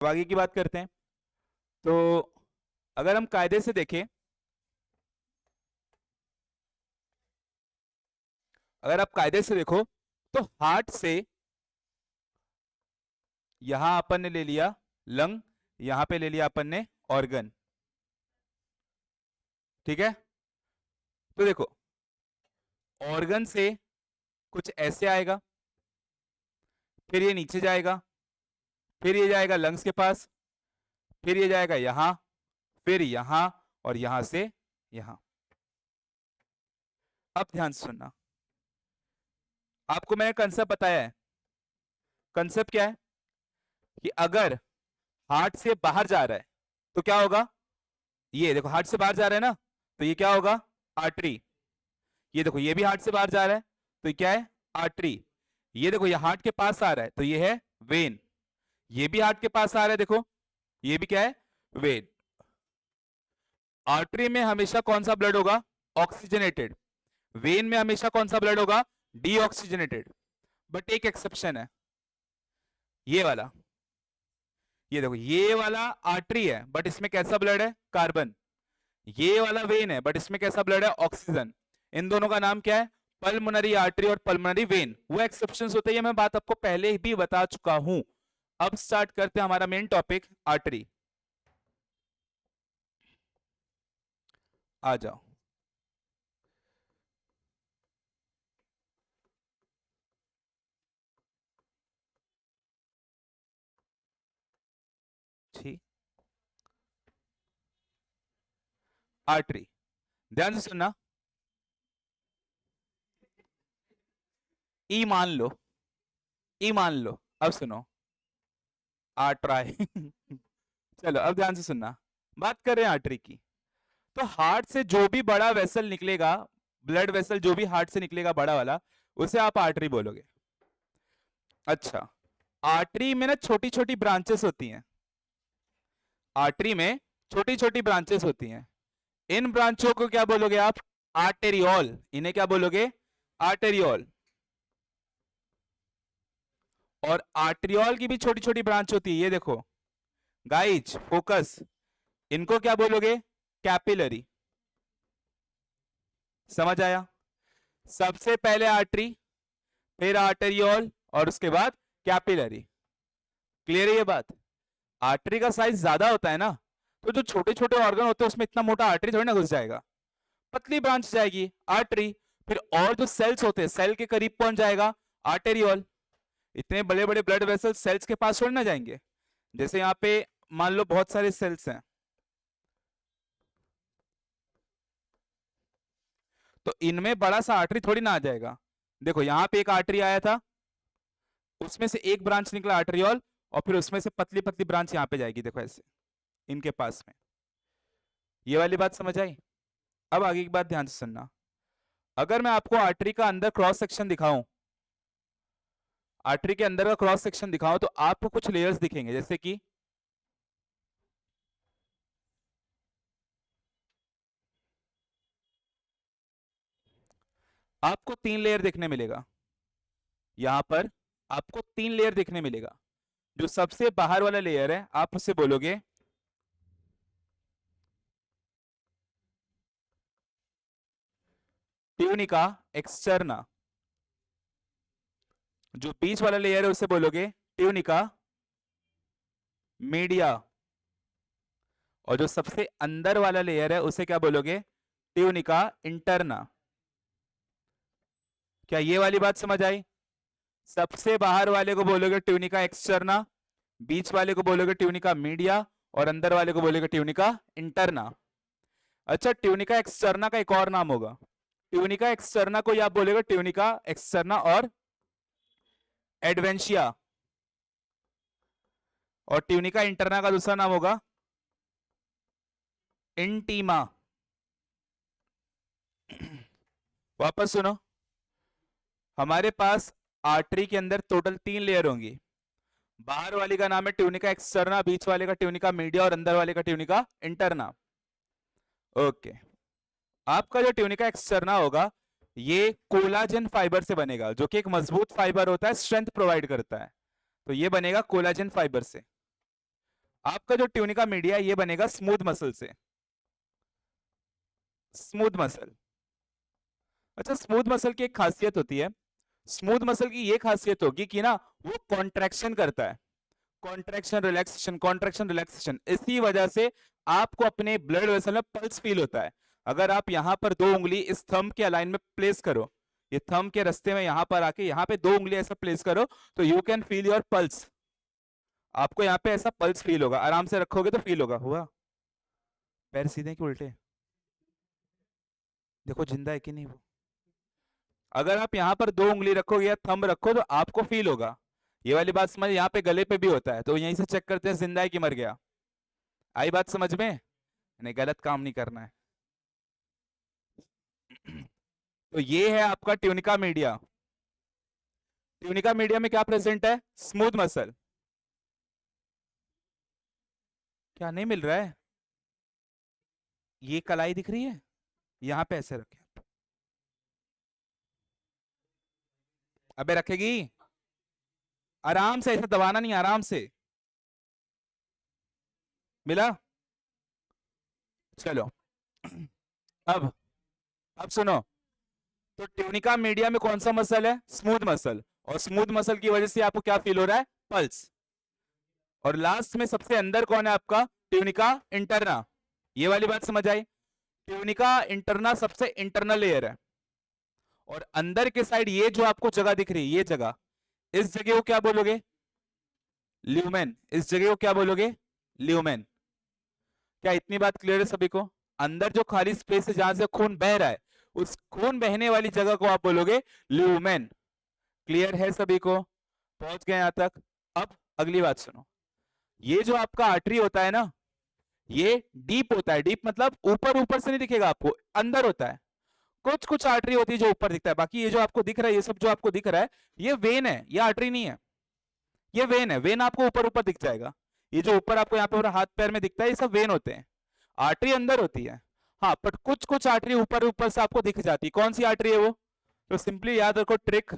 अब आगे की बात करते हैं। तो अगर हम कायदे से देखें, अगर आप कायदे से देखो तो हार्ट से यहां अपन ने ले लिया लंग, यहां पे ले लिया अपन ने ऑर्गन, ठीक है। तो देखो ऑर्गन से कुछ ऐसे आएगा, फिर ये नीचे जाएगा, फिर ये जाएगा लंग्स के पास, फिर ये जाएगा यहां, फिर यहां, और यहां से यहां। अब ध्यान से सुनना, आपको मैंने कंसेप्ट बताया है। कंसेप्ट क्या है कि अगर हार्ट से बाहर जा रहा है तो क्या होगा, ये देखो हार्ट से बाहर जा रहा है ना, तो ये क्या होगा, आर्टरी। ये देखो ये भी हार्ट से बाहर जा रहा है, तो ये क्या है, आर्टरी। ये देखो ये हार्ट के पास आ रहा है, तो ये है वेन। ये भी हार्ट के पास आ रहा है, देखो ये भी क्या है, वेन। आर्टरी में हमेशा कौन सा ब्लड होगा, ऑक्सीजनेटेड। वेन में हमेशा कौन सा ब्लड होगा, डीऑक्सीजनेटेड। बट एक एक्सेप्शन है, ये वाला। ये देखो ये वाला आर्टरी है बट इसमें कैसा ब्लड है, कार्बन। ये वाला वेन है बट इसमें कैसा ब्लड है, ऑक्सीजन। इन दोनों का नाम क्या है, पल्मोनरी आर्टरी और पल्मोनरी वेन। वो एक्सेप्शंस होते हैं, मैं बात आपको पहले भी बता चुका हूं। अब स्टार्ट करते हैं हमारा मेन टॉपिक, आर्टरी। आ जाओ। ठीक, आर्टरी, ध्यान से सुनना। ई मान लो, ई मान लो, अब सुनो, आर्ट्राई चलो अब ध्यान से सुनना, बात कर रहे हैं आर्टरी की। तो हार्ट से जो भी बड़ा वेसल निकलेगा, ब्लड वेसल जो भी हार्ट से निकलेगा बड़ा वाला, उसे आप आर्टरी बोलोगे। अच्छा, आर्टरी में ना छोटी छोटी ब्रांचेस होती हैं, आर्टरी में छोटी छोटी ब्रांचेस होती हैं। इन ब्रांचों को क्या बोलोगे आप, आर्टेरियोल। इन्हें क्या बोलोगे, आर्टेरियोल। और आर्टेरियोल की भी छोटी छोटी ब्रांच होती है, ये देखो गाइज फोकस, इनको क्या बोलोगे, कैपिलरी। समझ आया, सबसे पहले आर्टरी, फिर आर्टेरियोल, और उसके बाद कैपिलरी। क्लियर है ये बात। आर्टरी का साइज ज्यादा होता है ना, तो जो छोटे छोटे ऑर्गन होते हैं उसमें इतना मोटा आर्टरी थोड़ी ना घुस जाएगा, पतली ब्रांच जाएगी आर्टरी। फिर और जो सेल्स होते हैं, सेल के करीब पहुंच जाएगा आर्टेरियोल। इतने बड़े बड़े ब्लड वेसल सेल्स के पास थोड़ी ना जाएंगे। जैसे यहाँ पे मान लो बहुत सारे सेल्स हैं, तो इनमें बड़ा सा आर्टरी थोड़ी ना आ जाएगा। देखो यहाँ पे एक आर्टरी आया था, उसमें से एक ब्रांच निकला आर्टरियोल, और फिर उसमें से पतली पतली ब्रांच यहाँ पे जाएगी, देखो ऐसे इनके पास में। ये वाली बात समझ आई। अब आगे की बात ध्यान से सुनना, अगर मैं आपको आर्टरी का अंदर क्रॉस सेक्शन दिखाऊं, आर्टरी के अंदर का क्रॉस सेक्शन दिखाऊं, तो आपको कुछ लेयर्स दिखेंगे, जैसे कि आपको 3 लेयर देखने मिलेगा। यहां पर आपको 3 लेयर देखने मिलेगा। जो सबसे बाहर वाला लेयर है आप उसे बोलोगे ट्यूनिका एक्सटर्ना। जो बीच वाला लेयर है उसे बोलोगे ट्यूनिका मीडिया। और जो सबसे अंदर वाला लेयर है उसे क्या बोलोगे, ट्यूनिका इंटरना। क्या ये वाली बात समझ आई। सबसे बाहर वाले को बोलोगे ट्यूनिका एक्सटर्ना, बीच वाले को बोलोगे ट्यूनिका मीडिया, और अंदर वाले को बोलोगे ट्यूनिका इंटरना। अच्छा, ट्यूनिका एक्सटर्ना का एक और नाम होगा, ट्यूनिका एक्सटर्ना को आप बोलेगा ट्यूनिका एक्सटर्ना और एडवेंशिया, और ट्यूनिका इंटरना का दूसरा नाम होगा इंटीमा। वापस सुनो, हमारे पास आर्टरी के अंदर टोटल 3 लेयर होंगी। बाहर वाली का नाम है ट्यूनिका एक्सटर्ना, बीच वाले का ट्यूनिका मीडिया, और अंदर वाले का ट्यूनिका इंटरना। ओके, आपका जो ट्यूनिका एक्सटर्ना होगा ये कोलाजन फाइबर से बनेगा, जो कि एक मजबूत फाइबर होता है, स्ट्रेंथ प्रोवाइड करता है। तो ये बनेगा कोलाजन फाइबर से। आपका जो ट्यूनिका मीडिया ये बनेगा स्मूथ मसल से, स्मूथ मसल। अच्छा, स्मूथ मसल की एक खासियत होती है, स्मूथ मसल की ये खासियत होगी कि ना वो कॉन्ट्रैक्शन करता है, कॉन्ट्रैक्शन रिलैक्सेशन, कॉन्ट्रैक्शन रिलैक्सेशन। इसी वजह से आपको अपने ब्लड वेसल में पल्स फील होता है। अगर आप यहां पर दो उंगली इस थंब के अलाइन में प्लेस करो, ये थंब के रास्ते में यहां पर आके यहां पे दो उंगली ऐसा प्लेस करो, तो you can feel your pulse. आपको यहाँ पे ऐसा पल्स फील होगा, आराम से रखोगे तो फील होगा। हुआ? पैर सीधे कि उल्टे? देखो जिंदा है कि नहीं वो। अगर आप यहाँ पर दो उंगली रखोगे या थंब रखो तो आपको फील होगा। ये वाली बात समझ, यहाँ पे गले पे भी होता है, तो यहीं से चेक करते हैं जिंदा है कि मर गया। आई बात समझ में? नहीं, गलत काम नहीं करना है। तो ये है आपका ट्यूनिका मीडिया। ट्यूनिका मीडिया में क्या प्रेजेंट है? Smooth muscle. क्या नहीं मिल रहा है? ये कलाई दिख रही है, यहां पे ऐसे रखे। अबे रखेगी, आराम से, ऐसे दबाना नहीं, आराम से। मिला? चलो। अब अब सुनो, तो ट्यूनिका मीडिया में कौन सा मसल है? Smooth muscle. और स्मूथ मसल की वजह से आपको क्या फील हो रहा है? पल्स। और लास्ट में सबसे अंदर कौन है आपका? Tunica interna. ये वाली बात समझ आई? ट्यूनिका इंटरना सबसे इंटरनल लेयर है, और अंदर के साइड ये जो आपको जगह दिख रही है, ये जगह, इस जगह को क्या बोलोगे? ल्यूमेन। इस जगह को क्या बोलोगे? ल्यूमेन। क्या इतनी बात क्लियर है सभी को? अंदर जो खाली स्पेस है जहां से खून बह रहा है, उस खून बहने वाली जगह को आप बोलोगे ल्यूमेन। क्लियर है सभी को? पहुंच गए यहां तक? अब अगली बात सुनो, ये जो आपका आर्टरी होता है ना, ये डीप होता है। डीप मतलब ऊपर ऊपर से नहीं दिखेगा आपको, अंदर होता है। कुछ कुछ आर्टरी होती है जो ऊपर दिखता है, बाकी ये जो आपको दिख रहा है, ये सब जो आपको दिख रहा है, ये वेन है, ये आर्टरी नहीं है। ये वेन है, वेन आपको ऊपर ऊपर दिख जाएगा। ये जो ऊपर आपको यहाँ पे हाथ पैर में दिखता है, ये सब वेन होते हैं। आर्टरी अंदर होती है। हाँ, बट कुछ कुछ आर्टरी ऊपर ऊपर से आपको दिख जाती है। कौन सी आर्टरी है वो? तो सिंपली याद रखो ट्रिक,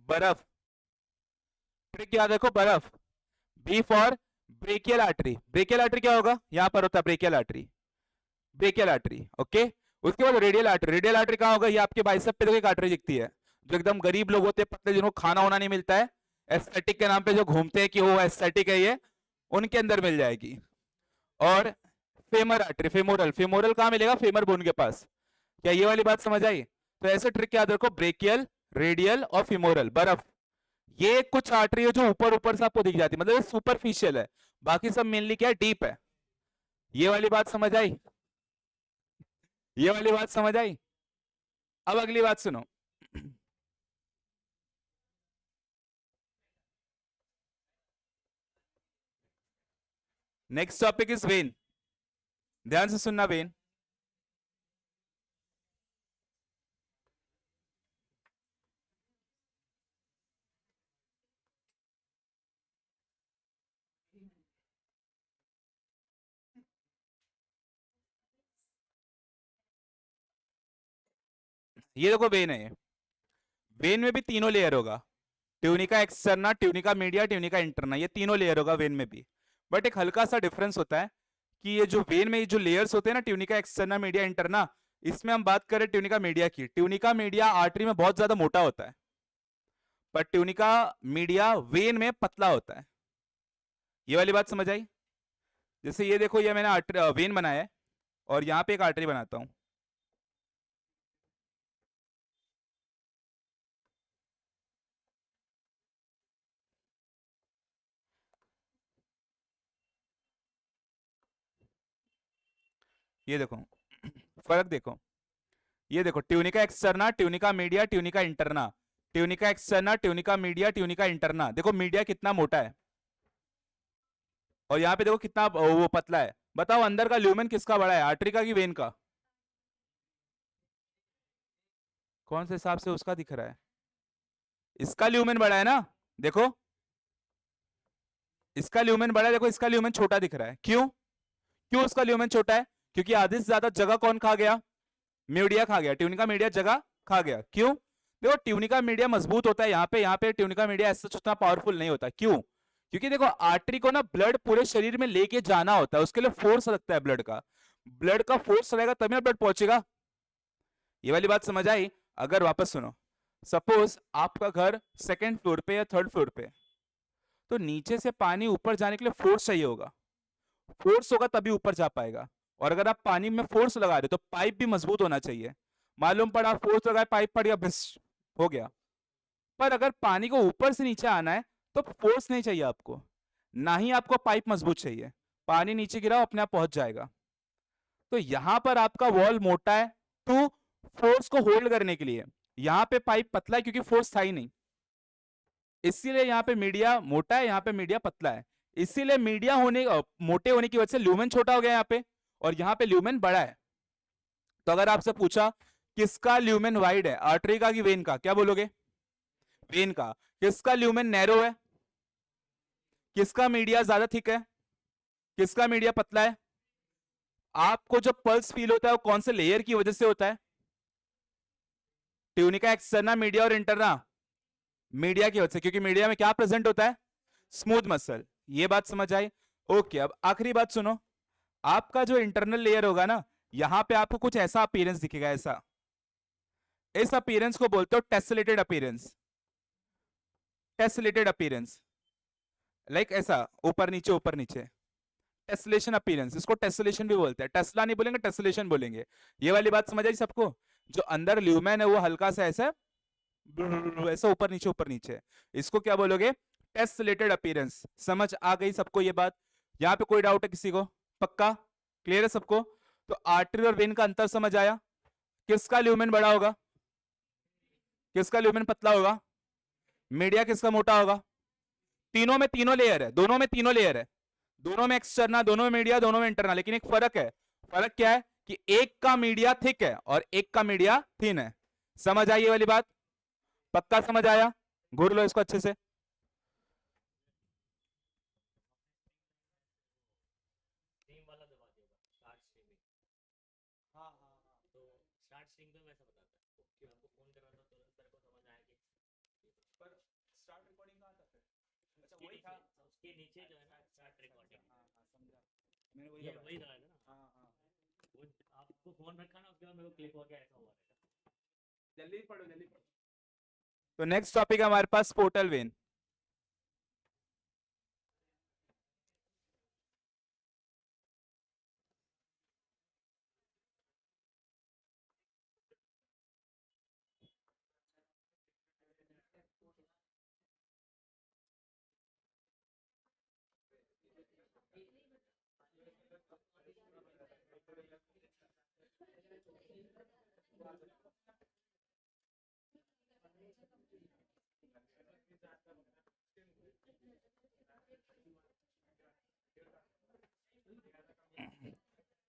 बर्फ। ट्रिक याद रखो, बर्फ। B for brachial artery. Brachial artery क्या होगा? यहां पर होता है brachial artery, brachial artery. Okay. उसके बाद रेडियल आर्टरी। रेडियल आर्टरी कहां होगा? ये आपके बाइसेप पे देखो एक आर्टरी दिखती है, जो एकदम गरीब लोग होते हैं, पतले, जिनको खाना वाना नहीं मिलता है, एस्थेटिक के नाम पे जो घूमते हैं कि वो एस्थेटिक है ये, उनके अंदर मिल जाएगी। और फेमर आर्टरी, फेमोरल। फेमोरल कहां मिलेगा? फेमर बोन के पास। क्या ये वाली बात समझ आई? तो ऐसे ट्रिक याद रखो, ब्रेकियल, रेडियल और फेमोरल, बर्फ। ये कुछ आर्टरी है जो ऊपर ऊपर से आपको दिख जाती है, मतलब सुपरफिशियल है। बाकी सब मेनली क्या है? डीप है। ये वाली बात समझ आई? ये वाली बात समझ आई? अब अगली बात सुनो। Next topic is when. ध्यान से सुनना, वेन। ये देखो वेन है, ये वेन में भी तीनों लेयर होगा, tunica externa, tunica media, tunica interna, ये तीनों लेयर होगा वेन में भी। बट एक हल्का सा डिफरेंस होता है कि ये जो वेन में जो लेयर्स होते हैं ना, ट्यूनिका एक्सटर्ना, मीडिया, इंटरना, इसमें हम बात करें ट्यूनिका मीडिया की। ट्यूनिका मीडिया आर्टरी में बहुत ज्यादा मोटा होता है, पर ट्यूनिका मीडिया वेन में पतला होता है। ये वाली बात समझ आई? जैसे ये देखो, ये मैंने आर्टरी वेन बनाया है, और यहाँ पे एक आर्टरी बनाता हूँ। ये देखो फर्क देखो, ये देखो tunica externa, tunica media, tunica interna, tunica externa, tunica media, tunica interna. देखो मीडिया कितना मोटा है, और यहाँ पे देखो कितना वो पतला है। बताओ अंदर का ल्यूमेन किसका बड़ा है, आर्टरी का कि वेन का? कौन से हिसाब से उसका दिख रहा है? इसका ल्यूमेन बड़ा है ना, देखो इसका ल्यूमेन बड़ा है, देखो इसका ल्यूमेन छोटा दिख रहा है। क्यों? क्यों उसका ल्यूमेन छोटा है? क्योंकि आधे से ज्यादा जगह कौन खा गया? मीडिया खा गया, ट्यूनिका मीडिया जगह खा गया। क्यों? देखो ट्यूनिका मीडिया मजबूत होता है यहाँ पे ट्यूनिका मीडिया ऐसा उतना पावरफुल नहीं होता। क्यों? क्योंकि देखो आर्टरी को ना ब्लड पूरे शरीर में लेके जाना होता है, उसके लिए फोर्स लगता है ब्लड का फोर्स रहेगा तभी ना ब्लड पहुंचेगा। ये वाली बात समझ आई? अगर वापस सुनो, सपोज आपका घर सेकंड फ्लोर पे या थर्ड फ्लोर पे, तो नीचे से पानी ऊपर जाने के लिए फोर्स चाहिए होगा, फोर्स होगा तभी ऊपर जा पाएगा। और अगर आप पानी में फोर्स लगा रहे हो तो पाइप भी मजबूत होना चाहिए। मालूम पड़ा फोर्स लगाए पाइप पड़ गया, बस हो गया। पर अगर पानी को ऊपर से नीचे आना है तो फोर्स नहीं चाहिए आपको, ना ही आपको पाइप मजबूत चाहिए। पानी नीचे गिराओ अपने आप पहुंच जाएगा। तो यहां पर आपका वॉल मोटा है तो फोर्स को होल्ड करने के लिए, यहां पे पाइप पतला है क्योंकि फोर्स था ही नहीं, इसीलिए यहाँ पे मीडिया मोटा है, यहाँ पे मीडिया पतला है। इसीलिए मीडिया होने मोटे होने की वजह से ल्यूमेन छोटा हो गया यहाँ पे, और यहाँ पे ल्यूमेन बड़ा है। तो अगर आपसे पूछा किसका ल्यूमेन वाइड है, आर्टरी का कि वेन का, क्या बोलोगे? वेन का। किसका ल्यूमेन नैरो है? किसका मीडिया ज्यादा थिक है? किसका मीडिया पतला है? आपको जो पल्स फील होता है वो कौन से लेयर की वजह से होता है? ट्यूनिका एक्सटर्ना मीडिया और इंटरना मीडिया की वजह से, क्योंकि मीडिया में क्या प्रेजेंट होता है? Smooth muscle. ये बात समझ आई? ओके, अब आखिरी बात सुनो। आपका जो इंटरनल लेयर होगा ना, यहां पे आपको कुछ ऐसा अपीयरेंस दिखेगा, ऐसा। इस अपीयरेंस को बोलते हो टेसलेटेड अपीयरेंस। टेसलेटेड अपीयरेंस लाइक ऐसा ऊपर नीचे ऊपर नीचे, टेसलेशन अपीयरेंस, इसको टेसलेशन भी बोलते हैं। टेस्ला नहीं बोलेंगे, टेसलेशन बोलेंगे। ये वाली बात समझ आई सबको? जो अंदर ल्यूमेन है वो हल्का सा ऐसा ऐसा ऊपर नीचे, इसको क्या बोलोगे? टेसलेटेड अपीयरेंस। समझ आ गई सबको ये बात? यहाँ पे कोई डाउट है किसी को? पक्का क्लियर है सबको? तो आर्टरी और वेन का अंतर समझ आया? किसका ल्यूमेन बड़ा होगा, किसका ल्यूमेन पतला होगा, मीडिया किसका मोटा होगा? तीनों में तीनों लेयर है, दोनों में तीनों लेयर है, दोनों में एक्सटर्नल, दोनों में मीडिया, दोनों में इंटरनल। लेकिन एक फर्क है। फर्क क्या है कि एक का मीडिया थिक है और एक का मीडिया थिन है। समझ आई ये वाली बात? पक्का समझ आया? घूर लो इसको अच्छे से। जल्दी पढ़ो जल्दी पढ़ो। तो नेक्स्ट टॉपिक है हमारे पास पोर्टल वेन।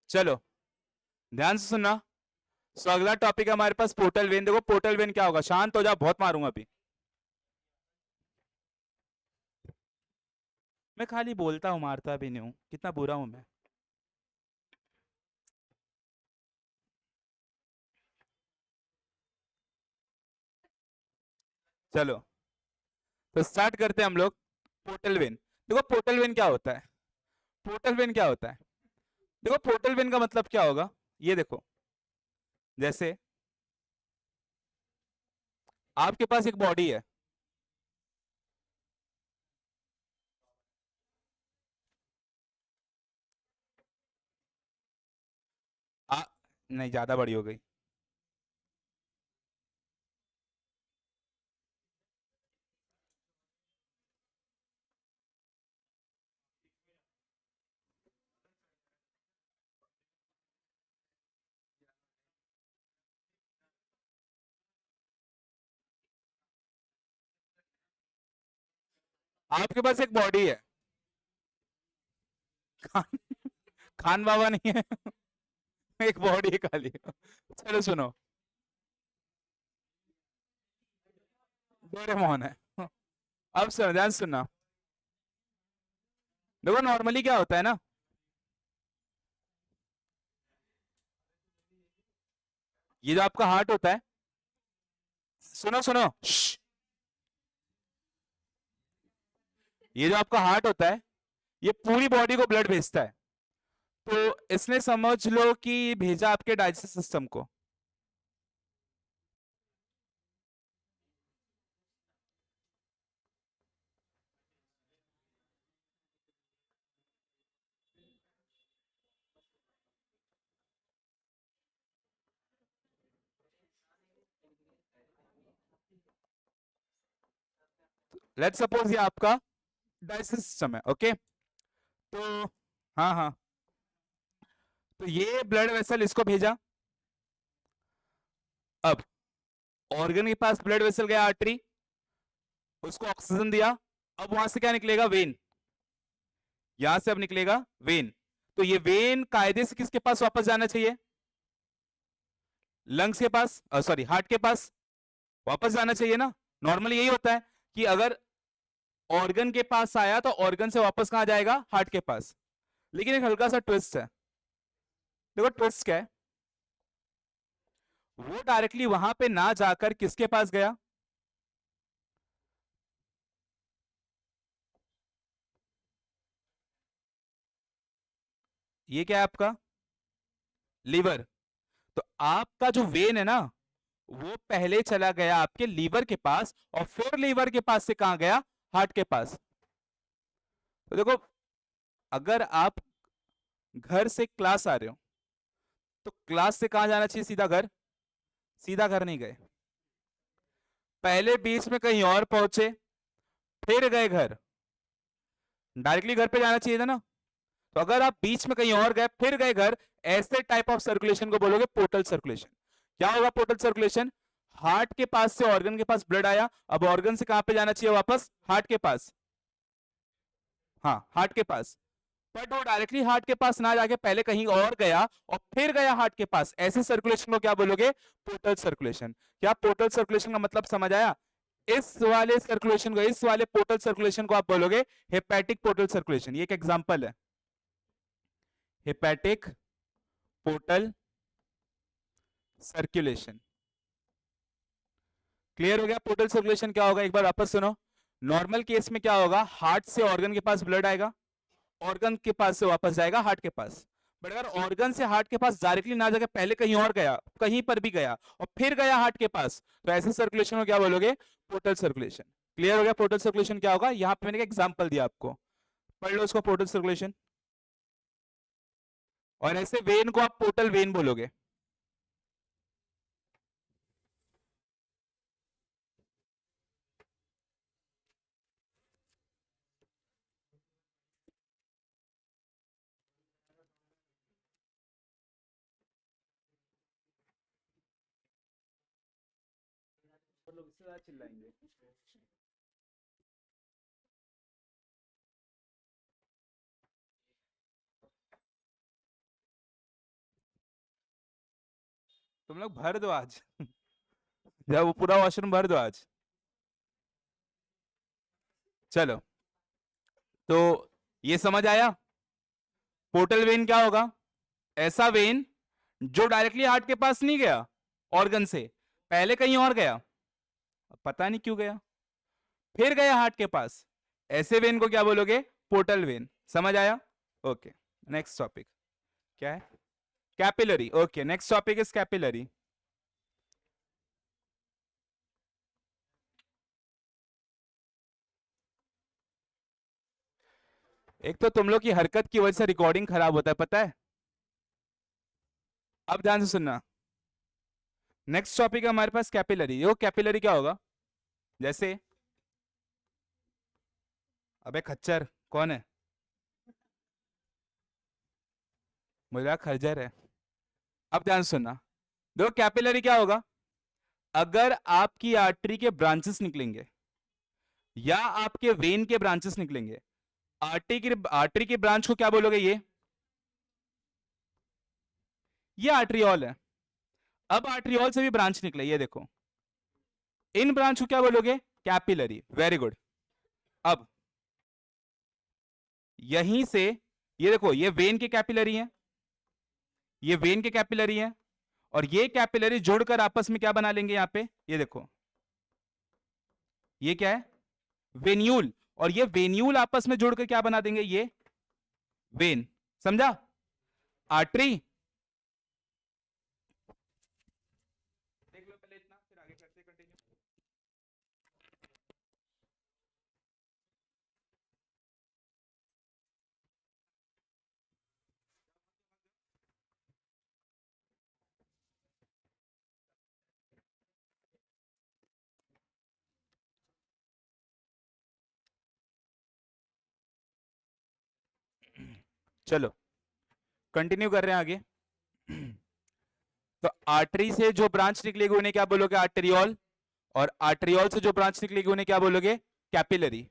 चलो ध्यान से सुनना। सो अगला टॉपिक है हमारे पास पोर्टल वेन। देखो पोर्टल वेन क्या होगा, शांत हो जा, बहुत मारूंगा अभी। मैं खाली बोलता हूँ, मारता भी नहीं हूं, कितना बुरा हूं मैं। चलो तो स्टार्ट करते हैं हम लोग। Portal vein. देखो पोर्टल वेन क्या होता है, पोर्टल वेन क्या होता है? देखो पोर्टल वेन का मतलब क्या होगा, ये देखो। जैसे आपके पास एक बॉडी है, आ, नहीं ज्यादा बड़ी हो गई। आपके पास एक बॉडी है, खान, खान बाबा नहीं है। एक बॉडी है खाली। चलो सुनो, डोरेमोन है। अब सुनो, ध्यान से सुनना। देखो नॉर्मली क्या होता है ना, ये जो आपका हार्ट होता है, सुनो सुनो, श्श। ये जो आपका हार्ट होता है, ये पूरी बॉडी को ब्लड भेजता है, तो इसने समझ लो कि भेजा आपके डाइजेस्टिव सिस्टम को। लेट्स सपोज ये आपका डाइजेस्टिव सिस्टम है, ओके। तो हाँ हाँ, तो ये ब्लड वेसल इसको भेजा। अब ऑर्गन के पास ब्लड वेसल गया, आर्टरी, उसको ऑक्सीजन दिया। अब वहां से क्या निकलेगा? वेन। यहां से अब निकलेगा वेन। तो ये वेन कायदे से किसके पास वापस जाना चाहिए? लंग्स के पास, सॉरी हार्ट के पास वापस जाना चाहिए ना। नॉर्मली यही होता है कि अगर ऑर्गन के पास आया तो ऑर्गन से वापस कहां जाएगा? हार्ट के पास। लेकिन एक हल्का सा ट्विस्ट है। देखो ट्विस्ट क्या है, वो डायरेक्टली वहां पे ना जाकर किसके पास गया? ये क्या है आपका? लीवर। तो आपका जो वेन है ना, वो पहले चला गया आपके लीवर के पास, और फिर लीवर के पास से कहां गया? हार्ट के पास। तो देखो, अगर आप घर से क्लास आ रहे हो, तो क्लास से कहां जाना चाहिए? सीधा घर। सीधा घर नहीं गए, पहले बीच में कहीं और पहुंचे, फिर गए घर। डायरेक्टली घर पे जाना चाहिए था ना। तो अगर आप बीच में कहीं और गए फिर गए घर, ऐसे टाइप ऑफ सर्कुलेशन को बोलोगे पोर्टल सर्कुलेशन। क्या होगा पोर्टल सर्कुलेशन? हार्ट के पास से ऑर्गन के पास ब्लड आया, अब ऑर्गन से कहां पे जाना चाहिए वापस? हार्ट के पास। हाँ, हार्ट के पास। बट वो डायरेक्टली हार्ट के पास ना जाके पहले कहीं और गया और फिर गया हार्ट के पास, ऐसे सर्कुलेशन को क्या बोलोगे? Portal circulation. क्या पोर्टल सर्कुलेशन का मतलब समझ आया? इस वाले सर्कुलेशन को, इस वाले पोर्टल सर्कुलेशन को आप बोलोगे हेपेटिक पोर्टल सर्कुलेशन। ये एक एग्जांपल है, हेपेटिक पोर्टल सर्कुलेशन। क्लियर हो गया? पोर्टल सर्कुलेशन क्या होगा, एक बार वापस सुनो। नॉर्मल केस में क्या होगा? हार्ट से ऑर्गन के पास ब्लड आएगा, ऑर्गन के पास से वापस जाएगा हार्ट के पास। बट अगर ऑर्गन से हार्ट के पास डायरेक्टली ना जाके पहले कहीं और गया, कहीं पर भी गया और फिर गया हार्ट के पास, तो ऐसे सर्कुलेशन को क्या बोलोगे? Portal circulation. क्लियर हो गया? पोर्टल सर्कुलेशन क्या होगा? यहां पे मैंने एक एग्जांपल दिया आपको, पढ़ लो उसको, पोर्टल सर्कुलेशन। और ऐसे वेन को आप पोर्टल वेन बोलोगे। लोग इससे ज्यादा चिल्लाएंगे। तुम लोग भर दो आज जब वो पूरा वॉशरूम भर दो आज। चलो, तो ये समझ आया? पोर्टल वेन क्या होगा? ऐसा वेन जो डायरेक्टली हार्ट के पास नहीं गया ऑर्गन से, पहले कहीं और गया, पता नहीं क्यों गया, फिर गया हार्ट के पास। ऐसे वेन को क्या बोलोगे? Portal vein. समझ आया? ओके, नेक्स्ट टॉपिक क्या है? Capillary. Okay, next topic is capillary. एक तो तुम लोग की हरकत की वजह से रिकॉर्डिंग खराब होता है, पता है? अब ध्यान से सुनना। नेक्स्ट टॉपिक है हमारे पास कैपिलरी। वो कैपिलरी क्या होगा? जैसे, अबे खच्चर कौन है? मुझे खर्जर है। अब ध्यान से सुनना। देखो कैपिलरी क्या होगा? अगर आपकी आर्टरी के ब्रांचेस निकलेंगे या आपके वेन के ब्रांचेस निकलेंगे, आर्टरी की ब्रांच को क्या बोलोगे? ये आर्ट्रियोल है। अब आर्ट्रियोल से भी ब्रांच निकले, ये देखो, इन ब्रांच को क्या बोलोगे? कैपिलरी। Very good. अब यहीं से, ये देखो, ये वेन के कैपिलरी है, ये वेन के कैपिलरी है, और ये कैपिलरी जुड़कर आपस में क्या बना लेंगे? यहां पे ये देखो, ये क्या है? वेन्यूल। और ये वेन्यूल आपस में जोड़कर क्या बना देंगे? ये वेन। समझा? आर्टरी। देख लो पहले इतना, फिर आगे करते कंटिन्यू। चलो कंटिन्यू कर रहे हैं आगे। तो आर्टरी से जो ब्रांच निकलेगी उन्हें क्या बोलोगे? आर्टेरियोल। और आर्टेरियोल से जो ब्रांच निकलेगी उन्हें क्या बोलोगे? कैपिलरी।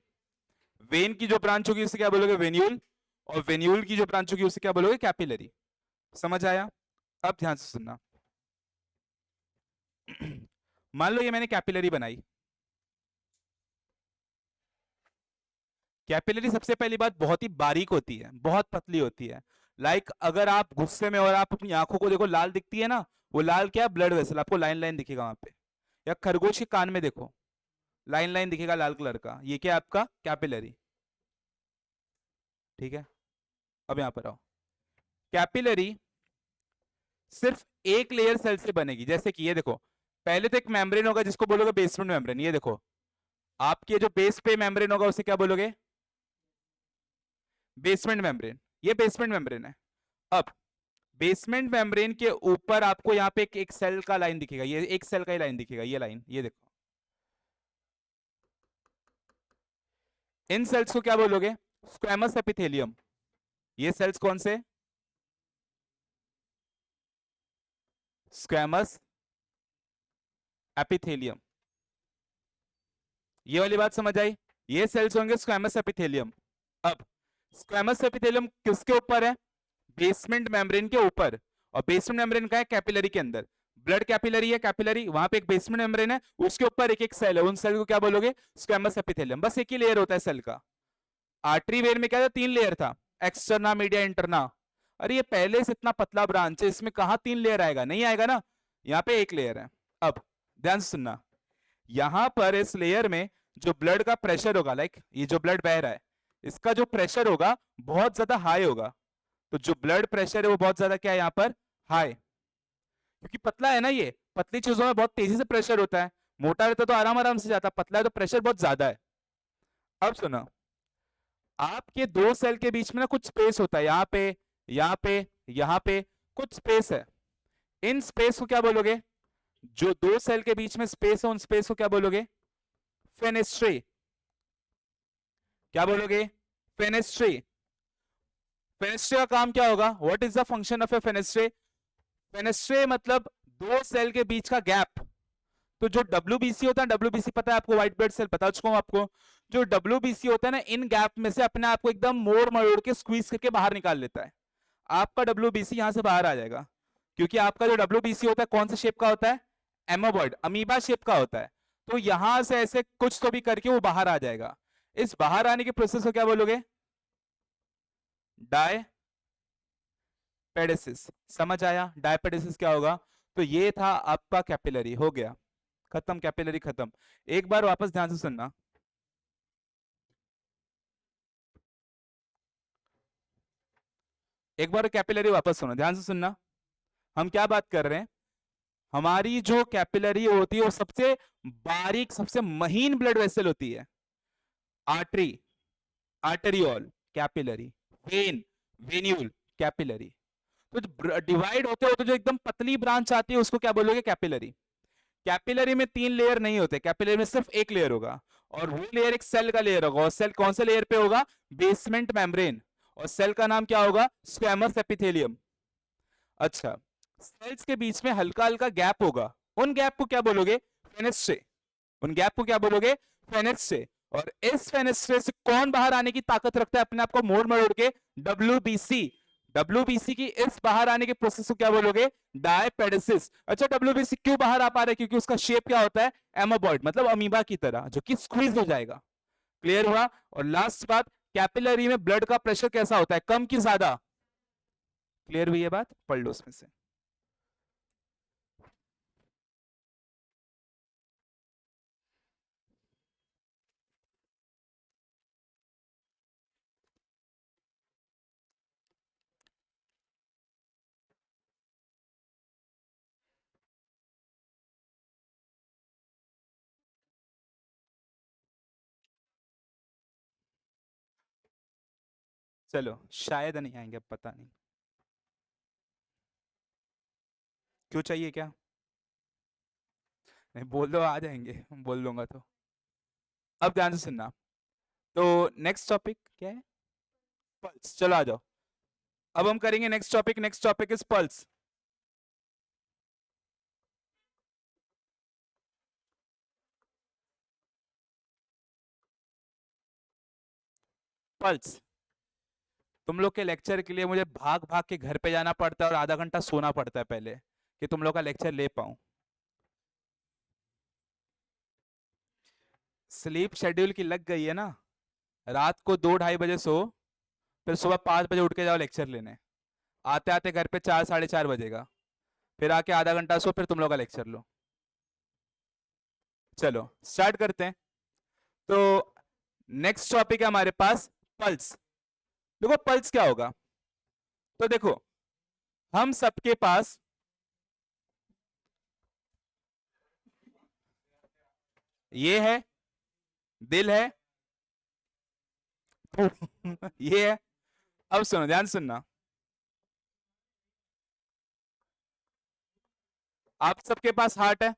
वेन की जो ब्रांच होगी उसे क्या बोलोगे? वेन्यूल। और वेन्यूल की जो ब्रांच होगी उसे क्या बोलोगे? कैपिलरी। समझ आया? अब ध्यान से सुनना। मान लो ये मैंने कैपिलरी बनाई। कैपिलरी सबसे पहली बात बहुत ही बारीक होती है, बहुत पतली होती है। अगर आप गुस्से में और आप अपनी आंखों को देखो, लाल दिखती है ना, वो लाल क्या है? ब्लड वेसल, आपको लाइन लाइन दिखेगा वहां पे। या खरगोश के कान में देखो, लाइन लाइन दिखेगा लाल कलर का, ये क्या है? आपका कैपिलरी। ठीक है, अब यहां पर आओ। कैपिलरी सिर्फ एक लेयर सेल से बनेगी। जैसे कि ये देखो, पहले तो एक मेम्ब्रेन होगा जिसको बोलोगे बेसमेंट मेम्ब्रेन। ये देखो, आपके जो बेस पे मेम्ब्रेन होगा उसे क्या बोलोगे? Basement membrane. ये बेसमेंट मेम्ब्रेन है। अब बेसमेंट मेम्ब्रेन के ऊपर आपको यहाँ पे एक सेल का लाइन दिखेगा, ये एक सेल का ही लाइन दिखेगा, ये लाइन, ये देखो। इन सेल्स को क्या बोलोगे? Squamous epithelium. ये सेल्स कौन से? Squamous epithelium. ये वाली बात समझ आई? ये सेल्स होंगे स्क्वैमस एपिथेलियम। अब स्क्वैमस एपिथेलियम किसके ऊपर है? बेसमेंट मेम्ब्रेन के ऊपर। और बेसमेंट मेम्ब्रेन का है? कैपिलरी के अंदर। ब्लड कैपिलरी है, कैपिलरी, वहां पे एक बेसमेंट मेम्ब्रेन है, उसके ऊपर एक एक सेल है, उन सेल को क्या बोलोगे? Squamous epithelium. बस एक ही लेयर होता है सेल का। आर्टरी वेन में क्या था? 3 लेयर था, एक्सटर्ना, मीडिया, इंटरना। अरे ये पहले से इतना पतला ब्रांच है, इसमें कहां 3 लेयर आएगा? नहीं आएगा ना, यहाँ पे एक लेयर है। अब ध्यान से सुनना, यहां पर इस लेयर में जो ब्लड का प्रेशर होगा, ये जो ब्लड बह रहा है, इसका जो प्रेशर होगा बहुत ज्यादा हाई होगा। तो जो ब्लड प्रेशर है वो बहुत ज्यादा क्या है यहाँ पर? हाई। क्योंकि पतला है ना, ये पतली चीजों में बहुत तेजी से प्रेशर होता है। मोटा रहता तो आराम आराम से जाता, पतला है तो प्रेशर बहुत ज्यादा है। अब सुनो, आपके दो सेल के बीच में ना कुछ स्पेस होता है, यहाँ पे, यहाँ पे, यहाँ पे कुछ स्पेस है। इन स्पेस को क्या बोलोगे? जो दो सेल के बीच में स्पेस है उन स्पेस को क्या बोलोगे? फेनेस्ट्रे। क्या बोलोगे? फेनेस्ट्रे। फेनेस्ट्रे का काम क्या होगा? What is the function of a fenestrae? Fenestrae मतलब दो सेल के बीच का गैप। तो जो डब्ल्यूबीसी होता है, डब्ल्यूबीसी पता है आपको, व्हाइट ब्लड सेल, बता चुका हूं आपको। जो डब्ल्यूबीसी होता है ना, इन गैप में से अपने आप को एकदम मोड़ मरोड़ के स्क्वीज करके बाहर निकाल लेता है। आपका डब्ल्यूबीसी यहां से बाहर आ जाएगा। क्योंकि आपका जो डब्ल्यूबीसी होता है कौन से शेप का होता है? एमोबॉइड, अमीबा शेप का होता है। तो यहां से ऐसे कुछ तो भी करके वो बाहर आ जाएगा। इस बाहर आने के प्रोसेस को क्या बोलोगे? डायपेडेसिस। समझ आया? डायपेडेसिस क्या होगा? तो ये था आपका कैपिलरी, हो गया खत्म, कैपिलरी खत्म। एक बार वापस ध्यान से सुनना, एक बार कैपिलरी वापस सुनो, ध्यान से सुनना। हम क्या बात कर रहे हैं? हमारी जो कैपिलरी होती है वो सबसे बारीक, सबसे महीन ब्लड वेसल होती है। Artery, arteriole, capillary, when, venule, capillary. तो डिवाइड होते होते जो एकदम पतली ब्रांच आती है उसको क्या बोलोगे? कैपिलरी। कैपिलरी में 3 लेयर नहीं होते, कैपिलरी में सिर्फ एक लेयर होगा। और वो लेयर एक सेल का लेयर होगा, और सेल कौन से लेयर पे होगा? Basement membrane. और सेल का नाम क्या होगा? Squamous epithelium. अच्छा, सेल्स के बीच में हल्का हल्का गैप होगा, उन गैप को क्या बोलोगे? फेनेस्ट्रे। उन गैप को क्या बोलोगे? फेनेस्ट्रे। और इस फेनेस्ट्रे से कौन बाहर आने की ताकत रखता है अपने आप को मोड़ मरोड़ के? डब्ल्यूबीसी। डब्ल्यूबीसी की इस बाहर आने के प्रोसेस को क्या बोलोगे? डायपेडेसिस। अच्छा, डब्ल्यूबीसी क्यों बाहर आ पा रहा है? क्योंकि उसका शेप क्या होता है? एमोबॉइड, मतलब अमीबा की तरह, जो कि स्क्वीज हो जाएगा। क्लियर हुआ? और लास्ट बात, कैपिलरी में ब्लड का प्रेशर कैसा होता है? कम कि ज्यादा? क्लियर हुई ये बात? पढ़ लो उसमें से। चलो शायद नहीं आएंगे, अब पता नहीं क्यों, चाहिए क्या? नहीं बोल दो आ जाएंगे, बोल दूंगा तो। अब ध्यान से सुनना। तो नेक्स्ट टॉपिक क्या है? पल्स। चलो आ जाओ, अब हम करेंगे next topic. Next topic is pulse. Pulse. तुम लोग के लेक्चर के लिए मुझे भाग भाग के घर पे जाना पड़ता है और आधा घंटा सोना पड़ता है पहले, कि तुम लोग का लेक्चर ले पाऊं। स्लीप शेड्यूल की लग गई है ना। रात को 2-2:30 बजे सो, फिर सुबह 5 बजे उठ के जाओ लेक्चर लेने, आते आते घर पे 4-4:30 बजेगा, फिर आके आधा घंटा सो, फिर तुम लोग का लेक्चर लो। चलो स्टार्ट करते हैं। तो नेक्स्ट टॉपिक है हमारे पास पल्स। देखो पल्स क्या होगा। तो देखो हम सबके पास ये है, दिल है, ये है। अब सुनो, ध्यान सुनना। आप सबके पास हार्ट है,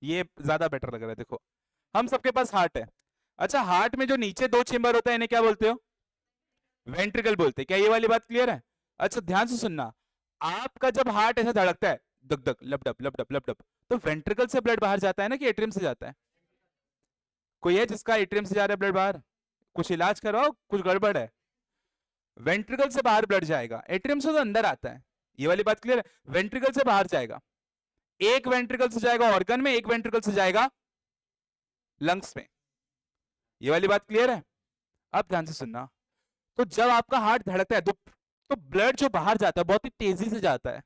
ये ज्यादा बेटर लग रहा है। देखो हम सबके पास हार्ट है। अच्छा हार्ट में जो नीचे 2 चेंबर होता है इन्हें क्या बोलते हो? वेंट्रिकल बोलते हैं। क्या ये वाली बात क्लियर है? अच्छा ध्यान से सुनना। आपका जब हार्ट ऐसा धड़कता है, धक धक लपडप लपडप लपडप, तो वेंट्रिकल से ब्लड बाहर जाता है ना, कि एट्रियम से जाता है? कोई है जिसका एट्रियम से जा रहा है ब्लड बाहर? कुछ इलाज करवाओ, कुछ गड़बड़ है। वेंट्रिकल से बाहर ब्लड जाएगा, एट्रियम से तो अंदर आता है। ये वाली बात क्लियर है? वेंट्रिकल से बाहर जाएगा। एक वेंट्रिकल से जाएगा ऑर्गन में, एक वेंट्रिकल से जाएगा लंग्स में। ये वाली बात क्लियर है? अब ध्यान से सुनना। तो जब आपका हार्ट धड़कता है तो ब्लड जो बाहर जाता है बहुत ही तेजी से जाता है,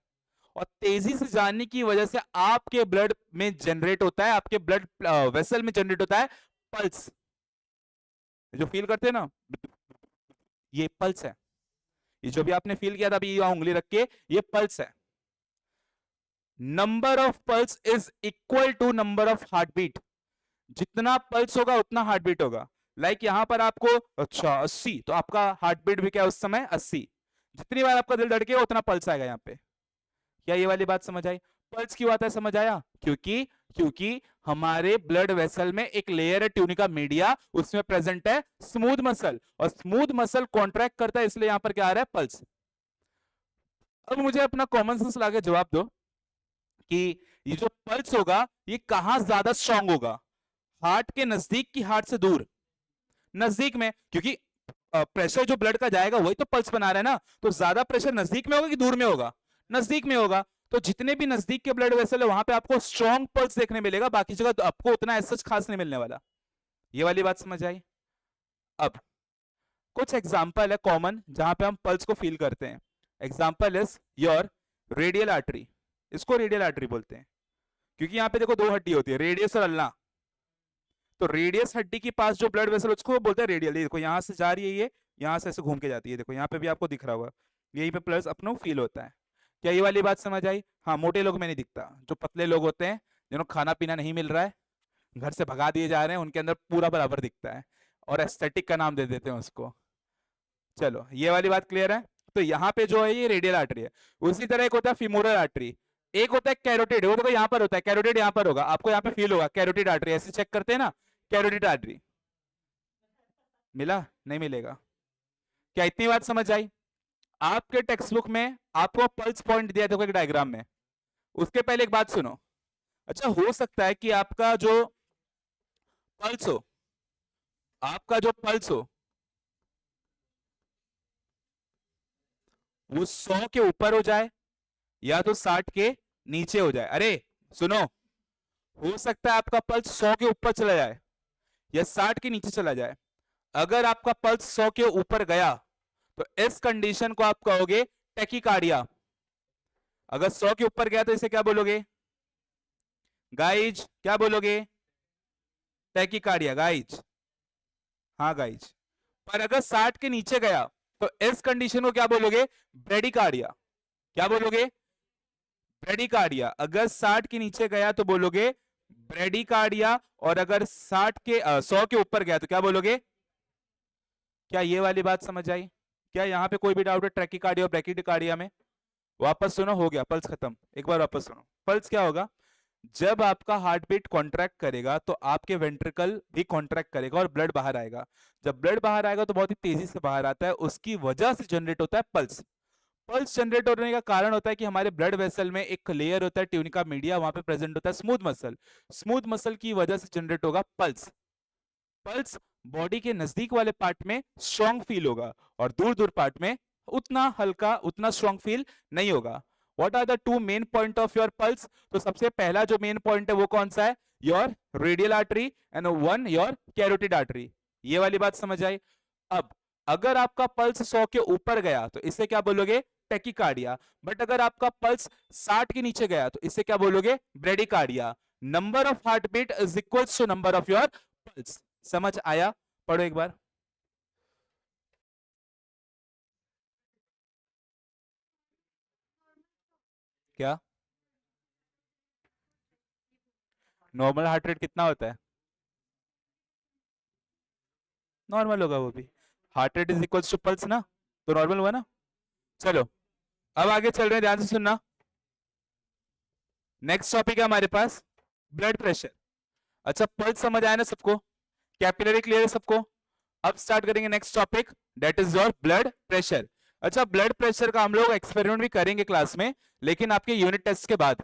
और तेजी से जाने की वजह से आपके ब्लड में जनरेट होता है, आपके ब्लड वेसल में जनरेट होता है पल्स। जो फील करते हैं ना, ये पल्स है। ये जो भी आपने फील किया था अभी यहां उंगली रख के, ये पल्स है। Number of pulse is equal to number of heart beat. जितना पल्स होगा उतना हार्ट बीट होगा। लाइक यहां पर आपको अच्छा 80, तो आपका हार्ट बीट भी क्या उस समय 80। जितनी बार आपका दिल धड़केगा उतना पल्स आएगा यहाँ पे। क्या ये वाली बात समझ आई? पल्स क्यों आता है समझ आया? क्योंकि क्योंकि हमारे ब्लड वेसल में एक लेयर है ट्यूनिका मीडिया, उसमें प्रेजेंट है स्मूथ मसल, और स्मूथ मसल कॉन्ट्रैक्ट करता है, इसलिए यहां पर क्या आ रहा है? पल्स। अब मुझे अपना कॉमन सेंस लाके जवाब दो कि ये जो पल्स होगा ये कहां ज्यादा स्ट्रांग होगा, हार्ट के नजदीक की हार्ट से दूर? नजदीक में, क्योंकि प्रेशर जो ब्लड का जाएगा वही तो पल्स बना रहा है ना। तो ज्यादा प्रेशर नजदीक में होगा कि दूर में होगा? नजदीक में होगा। तो जितने भी नजदीक के ब्लड वेसल है वहां पे आपको स्ट्रॉन्ग पल्स देखने मिलेगा, बाकी जगह तो आपको उतना ऐसा खास नहीं मिलने वाला। ये वाली बात समझ आई? अब कुछ एग्जाम्पल है कॉमन जहां पे हम पल्स को फील करते हैं। Example is your radial artery. इसको रेडियल आर्टरी बोलते हैं क्योंकि यहाँ पे देखो 2 हड्डी होती है, रेडियस और अल्ना। तो रेडियस हड्डी के पास जो ब्लड वेसल उसको बोलते हैं रेडियल। देखो यहाँ से जा रही है, ये यहाँ से ऐसे घूम के जाती है, देखो यहाँ पे भी आपको दिख रहा होगा, यहीं पे प्लस अपना फील होता है। क्या ये वाली बात समझ आई? हाँ मोटे लोग में नहीं दिखता, जो पतले लोग होते हैं जिन्होंने खाना पीना नहीं मिल रहा है, घर से भगा दिए जा रहे हैं, उनके अंदर पूरा बराबर दिखता है, और एस्थेटिक का नाम दे देते हैं उसको। चलो ये वाली बात क्लियर है? तो यहाँ पे जो है ये रेडियल आर्टरी है। उसी तरह एक होता है फीमोरल आर्टरी, एक होता है कैरोटिड। वो देखो यहाँ पर होता है, कैरोटिड यहाँ पर होगा, आपको यहाँ पे फील होगा कैरोटिड आर्टरी, ऐसे चेक करते हैं ना, कैरोटिड आर्टरी। मिला? नहीं मिलेगा। क्या इतनी बात समझ आई? आपके टेक्स्ट बुक में आपको पल्स पॉइंट दिया था एक डायग्राम में, उसके पहले एक बात सुनो। अच्छा हो सकता है कि आपका जो पल्स हो, आपका जो पल्स हो वो 100 के ऊपर हो जाए या तो 60 के नीचे हो जाए। अरे सुनो, हो सकता है आपका पल्स 100 के ऊपर चला जाए या 60 के नीचे चला जाए। अगर आपका पल्स 100 के ऊपर गया तो इस कंडीशन को आप कहोगे टैकीकार्डिया। अगर 100 के ऊपर गया तो इसे क्या बोलोगे गाइज? क्या बोलोगे? Tachycardia guys. हाँ गाइज। पर अगर 60 के नीचे गया तो इस कंडीशन को क्या बोलोगे? ब्रेडिकार्डिया। क्या बोलोगे? ब्रेडिकार्डिया। अगर 60 के नीचे गया तो बोलोगे ब्रेडिकार्डिया, और अगर 60 के 100 के ऊपर गया तो क्या बोलोगे? क्या ये वाली बात समझ आई? क्या यहाँ पे कोई भी डाउट है ट्रैकीकार्डिया और ब्रैकीकार्डिया में? वापस सुनो, हो गया, पल्स खत्म। एक बार वापस सुनो, पल्स क्या होगा? जब आपका हार्ट बीट कॉन्ट्रैक्ट करेगा तो आपके वेंट्रिकल भी कॉन्ट्रैक्ट करेगा और ब्लड बाहर आएगा। जब ब्लड बाहर आएगा तो बहुत ही तेजी से बाहर आता है, उसकी वजह से जनरेट होता है पल्स। पल्स जनरेट होने का कारण होता है कि हमारे ब्लड वेसल में एक लेयर होता है ट्यूनिका मीडिया, वहां पे प्रेजेंट होता है स्मूथ मसल। स्मूथ मसल की वजह से जनरेट होगा पल्स। पल्स बॉडी के नजदीक वाले पार्ट में स्ट्रॉन्ग फील होगा और दूर दूर पार्ट में उतना हल्का, उतना स्ट्रॉन्ग फील नहीं होगा। What are the two main point of your pulse? तो सबसे पहला जो मेन पॉइंट है वो कौन सा है? Your radial artery and one your carotid artery. ये वाली बात समझ आई? अब अगर आपका पल्स 100 के ऊपर गया तो इसे क्या बोलोगे? टेकिकार्डिया। बट अगर आपका पल्स 60 के नीचे गया तो इसे क्या बोलोगे? Bradycardia. Number of heart beat is equal to number of your pulse. समझ आया? पढ़ो एक बार। क्या नॉर्मल हार्ट रेट कितना होता है? नॉर्मल होगा वो भी। Heart rate is equal to pulse ना, तो नॉर्मल हुआ ना। चलो अब आगे चल रहे हैं, ध्यान से सुनना। नेक्स्ट टॉपिक है हमारे पास ब्लड प्रेशर। अच्छा पल्स समझ आया ना सबको? कैपिलरी क्लियर है सबको? अब स्टार्ट करेंगे next topic, that is your blood pressure. अच्छा ब्लड प्रेशर का हम लोग एक्सपेरिमेंट भी करेंगे क्लास में, लेकिन आपके यूनिट टेस्ट के बाद,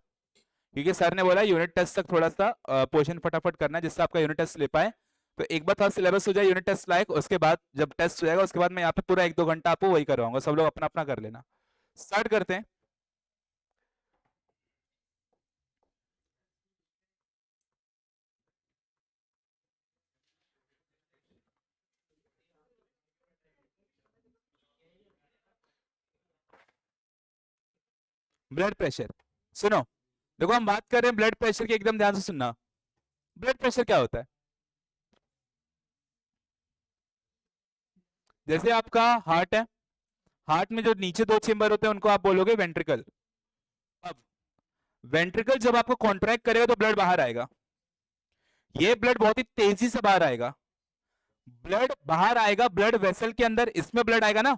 क्योंकि सर ने बोला यूनिट टेस्ट तक थोड़ा सा पोर्शन फटाफट करना है जिससे आपका यूनिट टेस्ट ले पाए। तो एक बार थोड़ा सिलेबस हो जाए यूनिट टेस्ट लायक, उसके बाद जब टेस्ट हो जाएगा उसके बाद मैं यहाँ पे पूरा 1-2 घंटा आपको वही करवाऊंगा, सब लोग अपना अपना कर लेना। स्टार्ट करते हैं। ब्लड प्रेशर सुनो, देखो हम बात कर रहे हैं ब्लड प्रेशर की, एकदम ध्यान से सुनना। ब्लड प्रेशर क्या होता है? जैसे आपका हार्ट है, हार्ट में जो नीचे 2 चेंबर होते हैं उनको आप बोलोगे वेंट्रिकल। अब वेंट्रिकल जब आपको कॉन्ट्रैक्ट करेगा तो ब्लड बाहर आएगा, ये ब्लड बहुत ही तेजी से बाहर आएगा। ब्लड बाहर आएगा ब्लड वेसल के अंदर, इसमें ब्लड आएगा ना,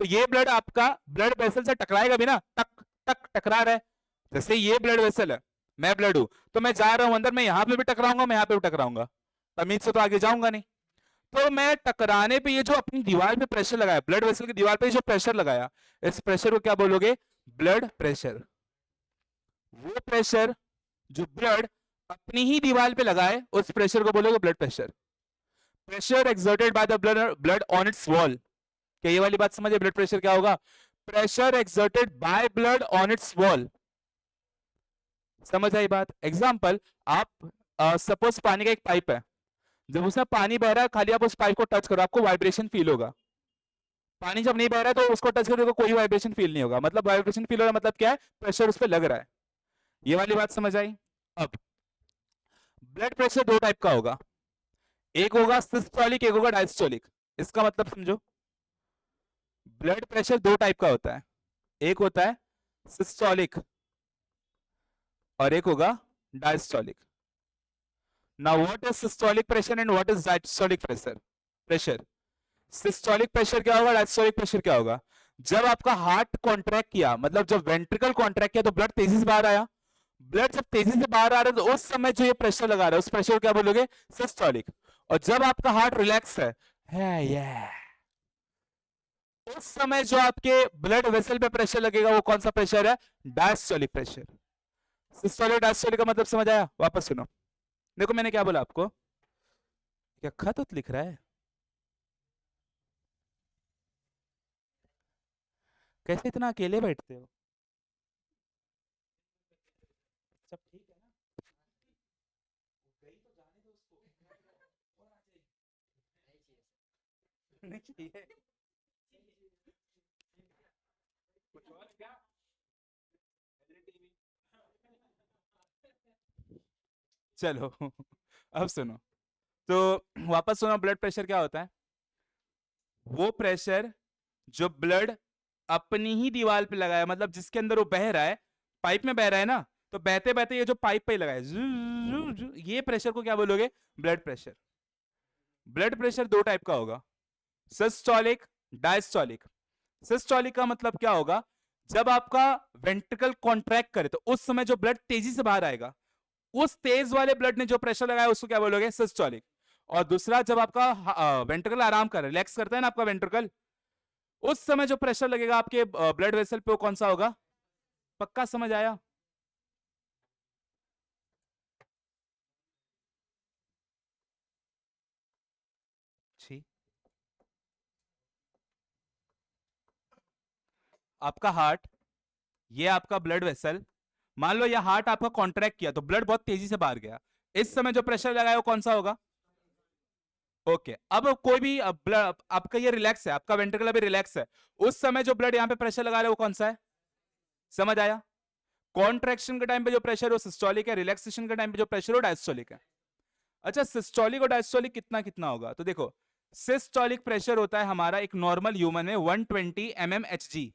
तो ये ब्लड आपका ब्लड वेसल से टकराएगा भी ना, टक टक टकरा रहा है। जैसे ये ब्लड वेसल है, मैं ब्लड हूं, तो मैं जा रहा हूं अंदर, मैं यहां पे भी टकराऊंगा, मैं यहां पे भी टकराऊंगा, तमीज से तो आगे जाऊंगा नहीं। तो मैं टकराने पे ये जो अपनी दीवार पे प्रेशर लगाया, ब्लड वेसल की दीवार पे जो प्रेशर लगाया, इस प्रेशर को क्या बोलोगे? Blood pressure. वो प्रेशर जो ब्लड अपनी ही दीवार पे लगाए उस प्रेशर को बोलोगे blood pressure. Pressure exerted by the blood on its wall. क्या ये वाली बात समझे? ब्लड प्रेशर क्या होगा? Pressure exerted by blood on its wall. समझ आई बात? एग्जाम्पल, आप सपोज पानी का एक पाइप है, जब उसमें पानी बह रहा है खाली आप उस पाइप को टच करो आपको वाइब्रेशन फील होगा। पानी जब नहीं बह रहा है तो उसको टच करोगे कोई वाइब्रेशन फील नहीं होगा, मतलब वाइब्रेशन फील हो रहा है मतलब क्या है? प्रेशर उस पर लग रहा है। ये वाली बात समझ आई? अब ब्लड प्रेशर 2 टाइप का होगा, एक होगा सिस्टोलिक, एक होगा डायस्टोलिक। इसका मतलब समझो, ब्लड प्रेशर 2 टाइप का होता है, एक होता है सिस्टोलिक और एक होगा diastolic. Now what is systolic pressure and what is diastolic pressure? Pressure systolic pressure क्या होगा, डायस्टोलिक प्रेशर क्या होगा? जब आपका हार्ट कॉन्ट्रैक्ट किया, मतलब जब वेंट्रिकल कॉन्ट्रैक्ट किया तो ब्लड तेजी से बाहर आया। ब्लड जब तेजी से बाहर आ रहा है तो उस समय जो ये प्रेशर लगा रहा है उस प्रेशर को क्या बोलोगे? सिस्टोलिक। और जब आपका हार्ट रिलैक्स है ये, उस समय जो आपके ब्लड वेसल पे प्रेशर लगेगा वो कौन सा प्रेशर है? Diastolic pressure. सिस्टोलिक डायस्टोलिक का मतलब समझ आया? वापस सुनो, देखो मैंने क्या बोला आपको, क्या खत उत लिख रहा है? कैसे इतना अकेले बैठते हो? सब ठीक है ना? गई तो जाने दो उसको, और आ जाएगी। नहीं चाहिए कुछ और क्या? चलो अब सुनो, तो वापस सुनो, ब्लड प्रेशर क्या होता है? वो प्रेशर जो ब्लड अपनी ही दीवार पे लगाया, मतलब जिसके अंदर वो बह रहा है, पाइप में बह रहा है ना, तो बहते बहते ये जो पाइप पे लगाया ये प्रेशर को क्या बोलोगे? Blood pressure. Blood pressure 2 type का होगा, सिस्टोलिक, डायस्टोलिक। सिस्टोलिक का मतलब क्या होगा, जब आपका वेंट्रिकल कॉन्ट्रैक्ट करे तो उस समय जो ब्लड तेजी से बाहर आएगा, उस तेज वाले ब्लड ने जो प्रेशर लगाया उसको क्या बोलोगे, सिस्टोलिक। और दूसरा, जब आपका वेंट्रिकल आराम कर रिलैक्स करता है ना आपका वेंट्रिकल, उस समय जो प्रेशर लगेगा आपके ब्लड वेसल पे वो कौन सा होगा। पक्का समझ आया। जी, आपका हार्ट, ये आपका ब्लड वेसल, मान लो ये हार्ट आपका कॉन्ट्रैक्ट किया तो ब्लड बहुत तेजी से बाहर गया, इस समय जो प्रेशर लगाया वो कौन सा होगा। ओके अब कोई भी ब्लड आपका ये रिलैक्स है, आपका वेंट्रिकल अभी रिलैक्स है, उस समय जो ब्लड यहां पे प्रेशर लगा रहा है वो कौन सा है। समझ आया। कॉन्ट्रैक्शन के टाइम पे जो प्रेशर है सिस्टोलिक है, रिलैक्सेशन के टाइम पे जो प्रेशर है डायस्टोलिक है। अच्छा, सिस्टोलिक और डायस्टोलिक कितना कितना होगा, तो देखो सिस्टोलिक प्रेशर होता है हमारा एक नॉर्मल ह्यूमन में 120 mmHg,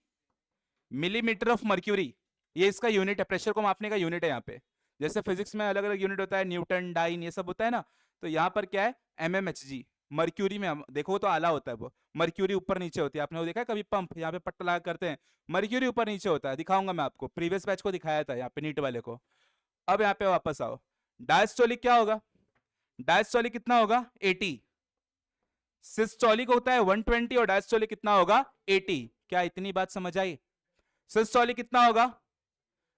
मिलीमीटर ऑफ मर्क्यूरी, ये इसका यूनिट है, प्रेशर को मापने का यूनिट है यहाँ पे। जैसे फिजिक्स में अलग अलग यूनिट होता है, न्यूटन, डाइन, ये सब होता है ना, तो यहाँ पर क्या है mmHg। मर्क्यूरी में हम देखो तो आला होता है वो, मर्क्यूरी ऊपर नीचे होती है, आपने वो देखा है कभी पंप यहाँ पे पट्टा लगा करते हैं, मर्क्यूरी ऊपर नीचे होता है, दिखाऊंगा मैं आपको, प्रीवियस बैच को दिखाया था यहाँ पे नीट वाले को। अब यहाँ पे वापस आओ, डायस्टोलिक क्या होगा, डायस्टोलिक कितना होगा 80, सिस्टोलिक होता है 120 और डायस्टोलिक कितना होगा 80। क्या इतनी बात समझ आई। सिस्टोलिक कितना होगा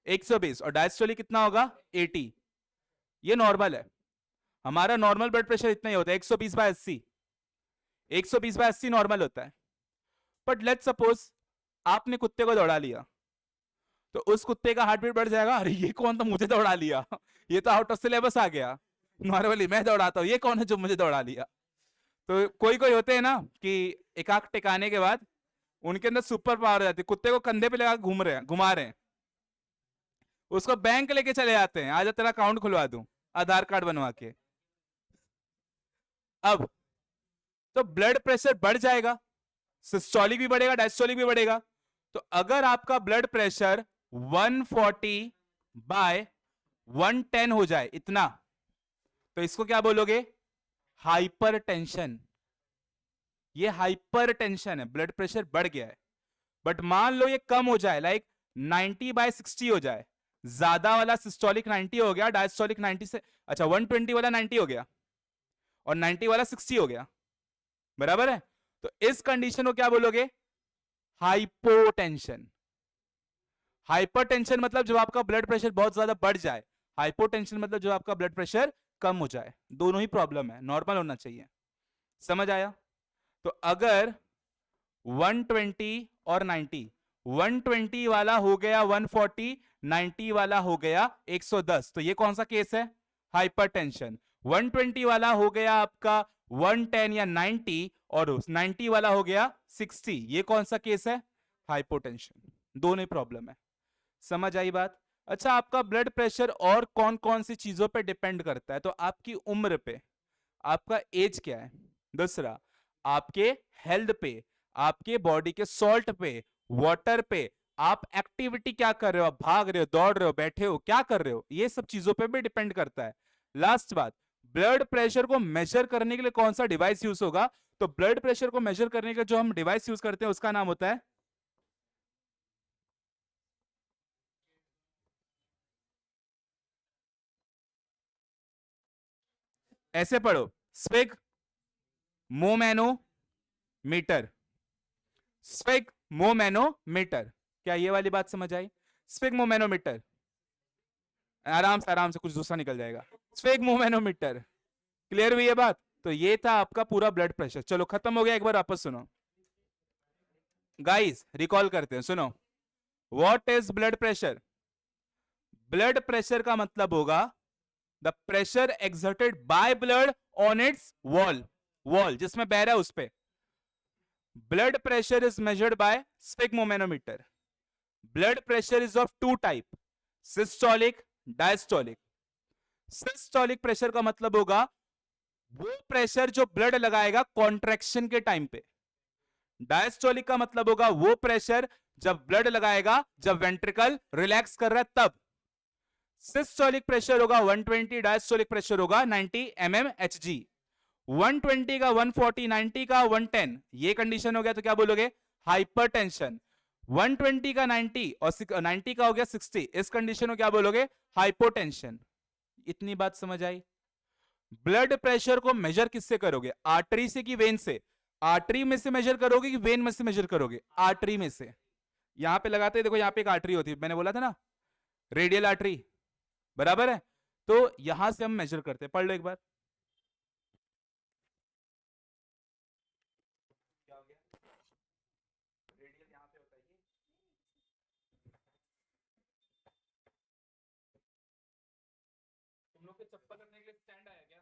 120 और डायस्टोलिक कितना होगा 80। ये नॉर्मल है, हमारा नॉर्मल ब्लड प्रेशर इतना ही होता है 120/80, 120/80 नॉर्मल होता है। बट लेट्स सपोज आपने कुत्ते को दौड़ा लिया, तो उस कुत्ते का हार्ट बीट बढ़ जाएगा, अरे ये कौन, तो मुझे दौड़ा लिया, ये तो आउट ऑफ सिलेबस आ गया, नॉर्मली मैं दौड़ाता हूं, ये कौन है जो मुझे दौड़ा लिया। तो कोई कोई होते हैं ना कि एक आंख टिकाने के बाद उनके अंदर सुपर पावर हो जाती है, कुत्ते को कंधे पे लगा घूम रहे हैं, घुमा रहे हैं, उसको बैंक लेके चले जाते हैं, आजा तेरा अकाउंट खुलवा दूं आधार कार्ड बनवा के। अब तो ब्लड प्रेशर बढ़ जाएगा, सिस्टोलिक भी बढ़ेगा डायस्टोलिक भी बढ़ेगा। तो अगर आपका ब्लड प्रेशर 140/110 हो जाए इतना, तो इसको क्या बोलोगे, हाइपरटेंशन। ये हाइपरटेंशन है, ब्लड प्रेशर बढ़ गया है। बट मान लो ये कम हो जाए, लाइक 90/60 हो जाए, ज्यादा वाला सिस्टोलिक 90 हो गया, डायस्टोलिक 90 से, अच्छा 120 वाला 90 हो गया और 90 वाला 60 हो गया, बराबर है। तो इस कंडीशन को क्या बोलोगे, हाइपोटेंशन। हाइपरटेंशन मतलब जब आपका ब्लड प्रेशर बहुत ज्यादा बढ़ जाए, हाइपोटेंशन मतलब जब आपका ब्लड प्रेशर कम हो जाए, दोनों ही प्रॉब्लम है, नॉर्मल होना चाहिए। समझ आया। तो अगर 120 और 90, 120 वाला हो गया 140, 90 वाला हो गया 110, तो ये कौन सा केस है, हाइपरटेंशन। 120 वाला हो गया आपका 110 या 90 और 90 वाला हो गया 60, ये कौन सा केस है, हाइपोटेंशन। दोनों ही प्रॉब्लम है। समझ आई बात। अच्छा, आपका ब्लड प्रेशर और कौन कौन सी चीजों पे डिपेंड करता है, तो आपकी उम्र पे, आपका एज क्या है, दूसरा आपके हेल्थ पे, आपके बॉडी के सॉल्ट पे, वाटर पे, आप एक्टिविटी क्या कर रहे हो, आप भाग रहे हो, दौड़ रहे हो, बैठे हो, क्या कर रहे हो, ये सब चीजों पे भी डिपेंड करता है। लास्ट बात, ब्लड प्रेशर को मेजर करने के लिए कौन सा डिवाइस यूज होगा, तो ब्लड प्रेशर को मेजर करने के जो हम डिवाइस यूज करते हैं उसका नाम होता है, ऐसे पढ़ो, स्विग मोमैनोमीटर, स्विग मोमैनोमीटर। क्या ये वाली बात समझ आई, स्विग मोमैनोमीटर, आराम से कुछ दूसरा निकल जाएगा, स्विग मोमैनोमीटर। क्लियर हुई ये बात। तो ये था आपका पूरा ब्लड प्रेशर। चलो खत्म हो गया, एक बार वापस सुनो गाइस, रिकॉल करते हैं, सुनो। What is blood pressure, blood pressure का मतलब होगा the pressure exerted by blood on its wall, wall जिसमें बह रहा है उस पे। Blood pressure is measured by sphygmomanometer. Blood pressure is of two type, systolic, diastolic. Systolic pressure का मतलब होगा वो प्रेशर जो ब्लड लगाएगा कॉन्ट्रैक्शन के टाइम पे। डायस्टोलिक का मतलब होगा वो प्रेशर जब ब्लड लगाएगा जब वेंट्रिकल रिलैक्स कर रहा है तब। सिस्टोलिक प्रेशर होगा 120, डायस्टोलिक प्रेशर होगा 90 mmHg। 120 का 140, 90 का 110, ये कंडीशन हो गया तो क्या बोलोगे, हाइपरटेंशन। 120 का 90 और 90 का हो गया 60, इस कंडीशन में क्या बोलोगे? हाइपोटेंशन। इतनी बात समझ आई? ब्लड प्रेशर को मेजर किससे करोगे? आर्टरी से कि वेन से? आर्टरी में से मेजर करोगे कि वेन में से मेजर करोगे? आर्टरी में से। यहां पे लगाते हैं, देखो यहां पे एक आर्टरी होती है, मैंने बोला था ना, रेडियल आर्टरी, बराबर है? तो यहां से हम मेजर करते हैं, पढ़ लो एक बार। क्या हो गया? रेडियल यहां पे होता है ये। तुम लोग के चप्पल रखने के लिए स्टैंड आया क्या?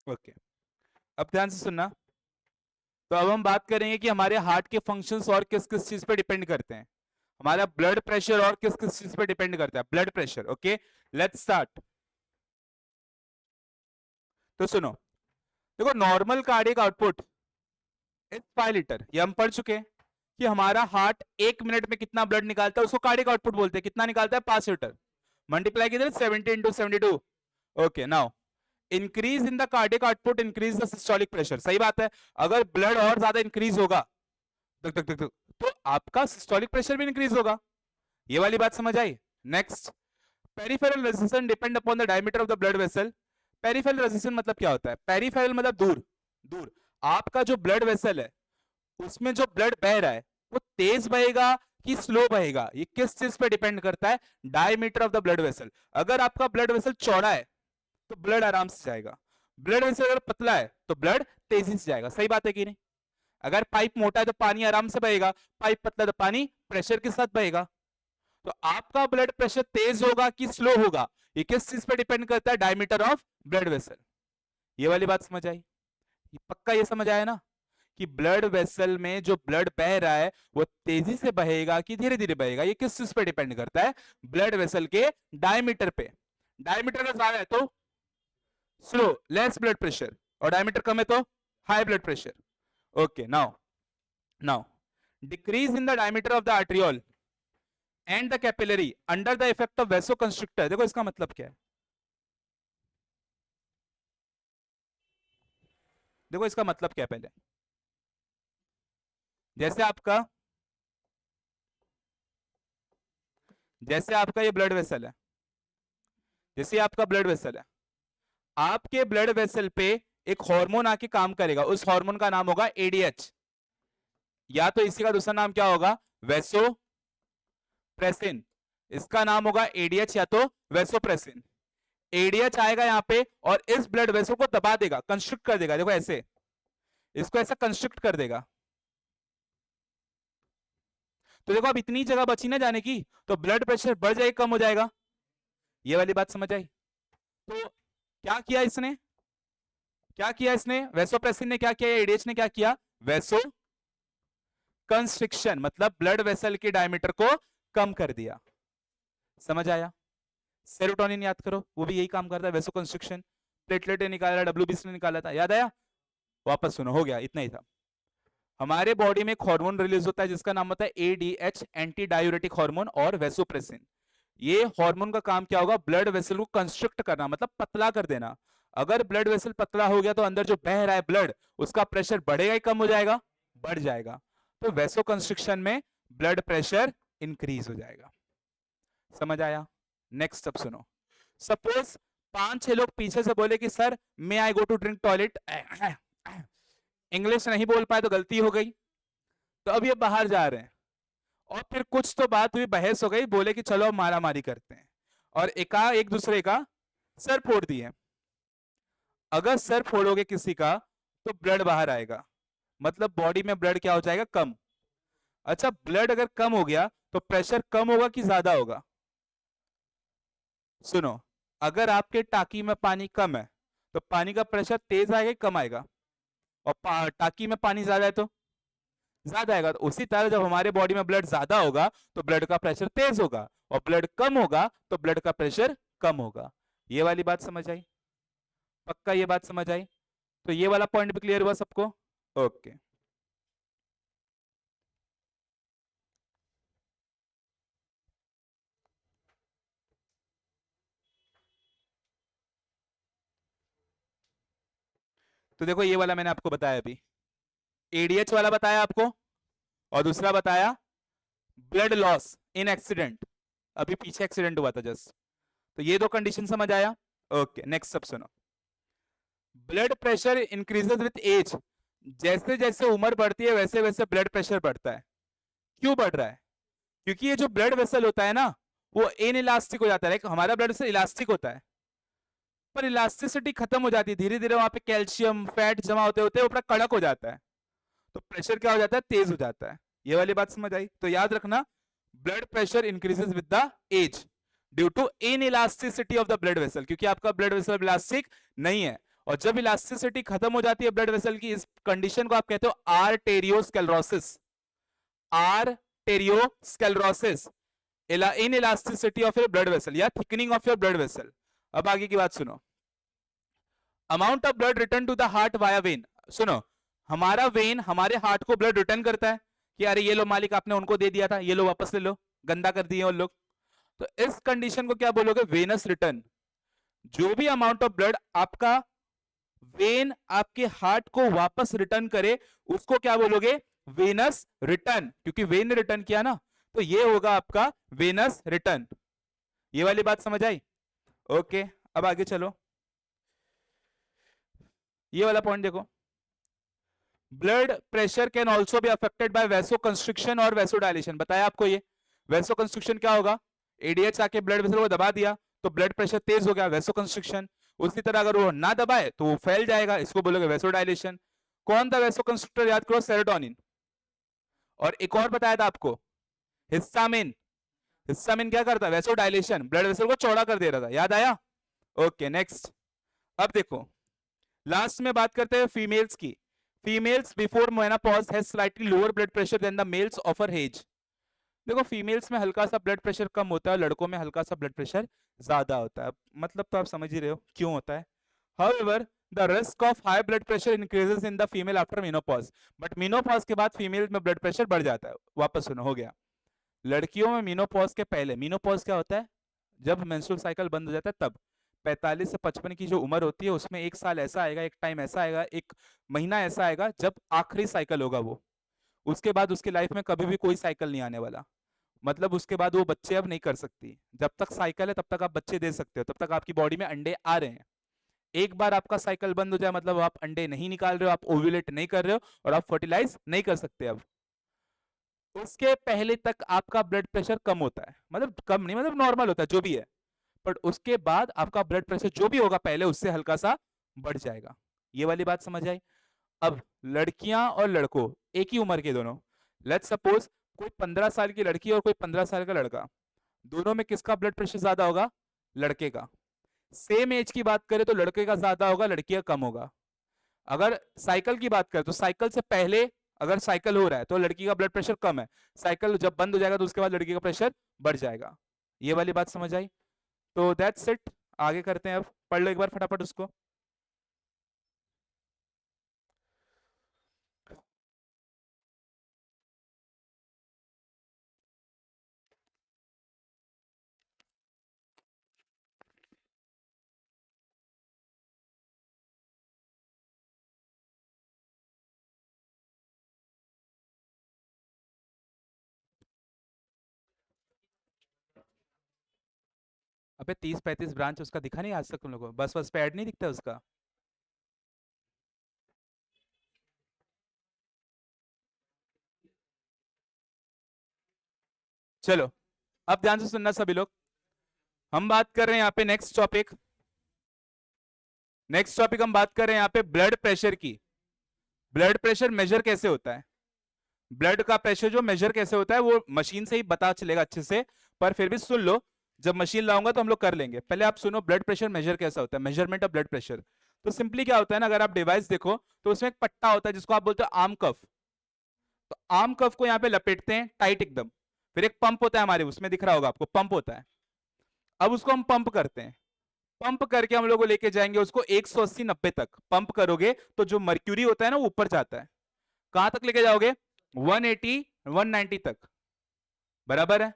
ओके, अब ध्यान से सुनना। तो अब हम बात करेंगे कि हमारे हार्ट के फंक्शंस और किस किस चीज पे डिपेंड करते हैं। हमारा ब्लड प्रेशर और किस किस चीज पे डिपेंड करता है? Blood pressure. Okay, let's start. तो सुनो, देखो normal cardiac output is 5 litre, ये हम पढ़ चुके हैं कि हमारा हार्ट 1 मिनट में कितना ब्लड निकालता है, उसको कार्डियक आउटपुट बोलते हैं। कितना निकालता है? 5 लीटर। मल्टीप्लाई किधर? 70 into 72। Okay, now increase in the cardiac output increase the systolic pressure. सही बात है, अगर ब्लड और ज्यादा इंक्रीज होगा तक तक तक तो आपका सिस्टोलिक प्रेशर भी इंक्रीज होगा। ये वाली बात समझ आई? Next, peripheral resistance depend upon the diameter of the blood vessel. Peripheral resistance मतलब क्या होता है? पेरिफेरल मतलब दूर। दूर। आपका जो ब्लड वेसल है उसमें जो ब्लड बह रहा है वो तेज बहेगा कि स्लो बहेगा, ये किस चीज पे डिपेंड करता है? Diameter of the blood vessel. अगर आपका ब्लड वेसल चौड़ा है तो ब्लड आराम से जाएगा, ब्लड वेसल अगर पतला है तो ब्लड तेजी से जाएगा। सही बात है कि नहीं? अगर पाइप मोटा है तो पानी आराम से बहेगा, पाइप पतला तो पानी प्रेशर के साथ बहेगा। तो आपका ब्लड प्रेशर तेज होगा कि स्लो होगा, ये किस चीज पे डिपेंड करता है? Diameter of blood vessel. ये वाली बात समझ आई? ये पक्का ये समझ आया ना कि ब्लड वेसल में जो ब्लड बह रहा है वो तेजी से बहेगा कि धीरे धीरे बहेगा, ये किस चीज पे डिपेंड करता है? ब्लड वेसल के डायमीटर पे। डायमीटर अगर ज्यादा है तो स्लो, लेस ब्लड प्रेशर, और डायमीटर कम है तो high blood pressure. Okay, now decrease in the diameter of the arteriole and the capillary under the effect of vasoconstrictor. देखो इसका मतलब क्या है? देखो इसका मतलब क्या है पहले। जैसे आपका जैसे आपका ये ब्लड वेसल है, जैसे आपका ब्लड वेसल है, आपके ब्लड वेसल पे एक हार्मोन आके काम करेगा, उस हार्मोन का नाम होगा एडीएच, या तो इसी का दूसरा नाम क्या होगा? वेसोप्रेसिन। इसका नाम होगा एडीएच या तो वेसोप्रेसिन। एडीएच आएगा यहां पे और इस ब्लड वेसल को दबा देगा, कंस्ट्रिक्ट कर देगा। देखो ऐसे, इसको ऐसा कंस्ट्रिक्ट कर देगा। तो देखो अब इतनी जगह बची ना जाने की, तो ब्लड प्रेशर बढ़ जाएगा कम हो जाएगा? ये वाली बात समझ आई? तो क्या किया इसने? क्या किया इसने? वेसोप्रेसिन ने क्या किया? एडीएच ने क्या किया? वेसो कंस्ट्रिक्शन, मतलब ब्लड वेसल के डायमीटर को कम कर दिया। समझ आया? सेरोटोनिन याद करो, वो भी यही काम करता है, वेसो कंस्ट्रिक्शन। प्लेटलेट निकाला, डब्ल्यूबीसी ने निकाला था, याद आया? वापस सुनो, हो गया, इतना ही था। हमारे बॉडी में एक हार्मोन रिलीज होता है जिसका नाम होता है एडीएच, एंटी डायूरेटिक हार्मोन, और वेसोप्रेसिन। ये हार्मोन का काम क्या होगा? ब्लड वेसल को कंस्ट्रिक्ट करना, मतलब पतला कर देना। अगर ब्लड वेसल पतला हो गया तो अंदर जो बह रहा है ब्लड, उसका प्रेशर बढ़ेगा ही कम हो जाएगा? बढ़ जाएगा। तो वेसो कंस्ट्रिक्शन में ब्लड प्रेशर इंक्रीज हो जाएगा। समझ आया? नेक्स्ट अब सुनो। सपोज 5-6 लोग पीछे से बोले कि sir may I go to drink toilet, English नहीं बोल पाए तो गलती हो गई, तो अब ये बाहर जा रहे हैं, और फिर कुछ तो बात हुई, बहस हो गई, बोले कि चलो मारा मारी करते हैं, और एक दूसरे का सर फोड़ दिए। अगर सर फोड़ोगे किसी का तो ब्लड बाहर आएगा, मतलब बॉडी में ब्लड क्या हो जाएगा? कम। अच्छा, ब्लड अगर कम हो गया तो प्रेशर कम होगा कि ज्यादा होगा? सुनो, अगर आपके टाकी में पानी कम है तो पानी का प्रेशर तेज आएगा कि कम आएगा? और टाकी में पानी ज्यादा है तो ज्यादा आएगा। तो उसी तरह जब हमारे बॉडी में ब्लड ज्यादा होगा तो ब्लड का प्रेशर तेज होगा, और ब्लड कम होगा तो ब्लड का प्रेशर कम होगा। ये वाली बात समझ आई? पक्का ये बात समझ आई? तो ये वाला पॉइंट भी क्लियर हुआ सबको? ओके, तो देखो ये वाला मैंने आपको बताया अभी, एडीएच वाला बताया आपको, और दूसरा बताया ब्लड लॉस इन एक्सीडेंट, अभी पीछे एक्सीडेंट हुआ था जस्ट। तो ये दो कंडीशन समझ आया। ओके नेक्स्ट सब सुनो। Blood pressure increases with age, जैसे जैसे उम्र बढ़ती है वैसे वैसे ब्लड प्रेशर बढ़ता है। क्यों बढ़ रहा है? क्योंकि ये जो ब्लड वेसल होता है ना, वो इन इलास्टिक हो जाता है। हमारा ब्लड वेसल इलास्टिक होता है, पर इलास्टिसिटी खत्म हो जाती है धीरे धीरे, वहां पे कैल्शियम फैट जमा होते होते वो पूरा कड़क हो जाता है, तो प्रेशर क्या हो जाता है, तेज हो जाता है। ये वाली बात समझ आई? तो याद रखना, blood pressure increases with the age due to in elasticity of the blood vessel, क्योंकि आपका ब्लड वेसल इलास्टिक नहीं है। और जब इलास्टिसिटी खत्म हो जाती है ब्लड वेसल की, इस कंडीशन को आप कहते हो arteriosclerosis. Arteriosclerosis, in elasticity of your blood vessel या thickening of your blood vessel. अब आगे की बात सुनो। Amount of blood return to the heart via vein, सुनो, हमारा वेन हमारे हार्ट को ब्लड रिटर्न करता है कि अरे ये लो मालिक आपने उनको दे दिया था, ये लो वापस ले लो, गंदा कर दिए उन लोग। तो इस कंडीशन को क्या बोलोगे, वेनस रिटर्न। जो भी अमाउंट ऑफ ब्लड आपका वेन आपके हार्ट को वापस रिटर्न करे उसको क्या बोलोगे, वेनस रिटर्न, क्योंकि वेन ने रिटर्न किया ना, तो ये होगा आपका वेनस रिटर्न। ये वाली बात समझ आई? ओके अब आगे चलो, ये वाला पॉइंट देखो। Blood pressure can also be affected by vasoconstriction और वैसोडाइलेशन। बताया आपको ये वैसोकंस्ट्रिक्शन क्या होगा, एडीएच आके ब्लड वेसल को दबा दिया तो ब्लड प्रेशर तेज हो गया, वैसोकंस्ट्रिक्शन। उसी तरह अगर वो ना दबाए तो वो फैल जाएगा, इसको बोलोगे वैसोडाइलेशन। कौन था वैसोकंस्ट्रिक्टर, याद करो, सेरोटोनिन। और एक और बताया था आपको, हिस्टामिन। हिस्टामिन क्या करता है, वैसोडाइलेशन, ब्लड वेसल को चौड़ा कर दे रहा था, याद आया? Okay next. अब देखो लास्ट में बात करते हैं फीमेल्स की। Females before menopause has slightly lower blood pressure than the males of her age. देखो फीमेल्स में हल्का सा ब्लड प्रेशर कम होता है, लड़कों में हल्का सा ब्लड प्रेशर ज्यादा होता है। मतलब तो आप समझ ही रहे हो क्यों होता है। However, the risk of high blood pressure increases in the female after menopause. But menopause के बाद फीमेल में ब्लड प्रेशर बढ़ जाता है। वापस सुनो, हो गया। लड़कियों में मेनोपॉज के पहले, मेनोपॉज क्या होता है, जब मेंस्ट्रुअल साइकिल बंद हो जाता है तब 45 से 55 की जो उम्र होती है उसमें एक साल ऐसा आएगा, एक टाइम ऐसा आएगा, एक महीना ऐसा आएगा जब आखिरी साइकिल होगा वो। उसके बाद उसकी लाइफ में कभी भी कोई साइकिल नहीं आने वाला। मतलब उसके बाद वो बच्चे अब नहीं कर सकती। जब तक साइकिल है तब तक आप बच्चे दे सकते हो, तब तक आपकी बॉडी में अंडे आ रहे हैं। एक बार आपका साइकिल बंद हो जाए मतलब आप अंडे नहीं निकाल रहे हो, आप ओव्यूलेट नहीं कर रहे हो और आप फर्टिलाइज नहीं कर सकते। अब उसके पहले तक आपका ब्लड प्रेशर कम होता है, मतलब कम नहीं, मतलब नॉर्मल होता है जो भी है। बट उसके बाद आपका ब्लड प्रेशर जो भी होगा पहले उससे हल्का सा बढ़ जाएगा। ये वाली बात समझ आई? अब लड़कियां और लड़कों एक ही उम्र के दोनों, लेट्स सपोज कोई 15 साल की लड़की और कोई 15 साल का लड़का, दोनों में किसका ब्लड प्रेशर ज्यादा होगा, लड़के का। सेम एज की बात करें तो लड़के का ज्यादा होगा, लड़की का कम होगा। अगर साइकिल की बात करें तो साइकिल से पहले अगर साइकिल हो रहा है तो लड़की का ब्लड प्रेशर कम है, साइकिल जब बंद हो जाएगा तो उसके बाद लड़की का प्रेशर बढ़ जाएगा। ये वाली बात समझ आई? तो दैट्स इट, आगे करते हैं। अब पढ़ लो एक बार फटाफट उसको। अबे 30-35 ब्रांच उसका दिखा नहीं आज तक तुम लोगों को? बस बस पे ऐड नहीं दिखता उसका? चलो अब ध्यान से सुनना सभी लोग, हम बात कर रहे हैं यहाँ पे नेक्स्ट टॉपिक। नेक्स्ट टॉपिक हम बात कर रहे हैं यहाँ पे ब्लड प्रेशर की। ब्लड प्रेशर मेजर कैसे होता है, ब्लड का प्रेशर जो मेजर कैसे होता है वो मशीन से ही पता चलेगा अच्छे से, पर फिर भी सुन लो, जब मशीन लाऊंगा तो हम लोग कर लेंगे। पहले आप सुनो ब्लड प्रेशर मेजर कैसा होता है, मेजरमेंट ऑफ ब्लड प्रेशर। तो सिंपली क्या होता है ना, अगर आप डिवाइस देखो तो उसमें एक पट्टा होता है जिसको आप बोलते हो आर्म कफ। तो आर्म कफ को यहाँ पे लपेटते हैं टाइट एकदम, फिर एक पंप होता है हमारे, उसमें दिख रहा होगा आपको पंप होता है। अब उसको हम पंप करते हैं, पंप करके हम लोग को लेके जाएंगे उसको 180-90 तक। पंप करोगे तो जो मर्क्यूरी होता है ना वो ऊपर जाता है। कहां तक लेके जाओगे, 180-190 तक, बराबर है।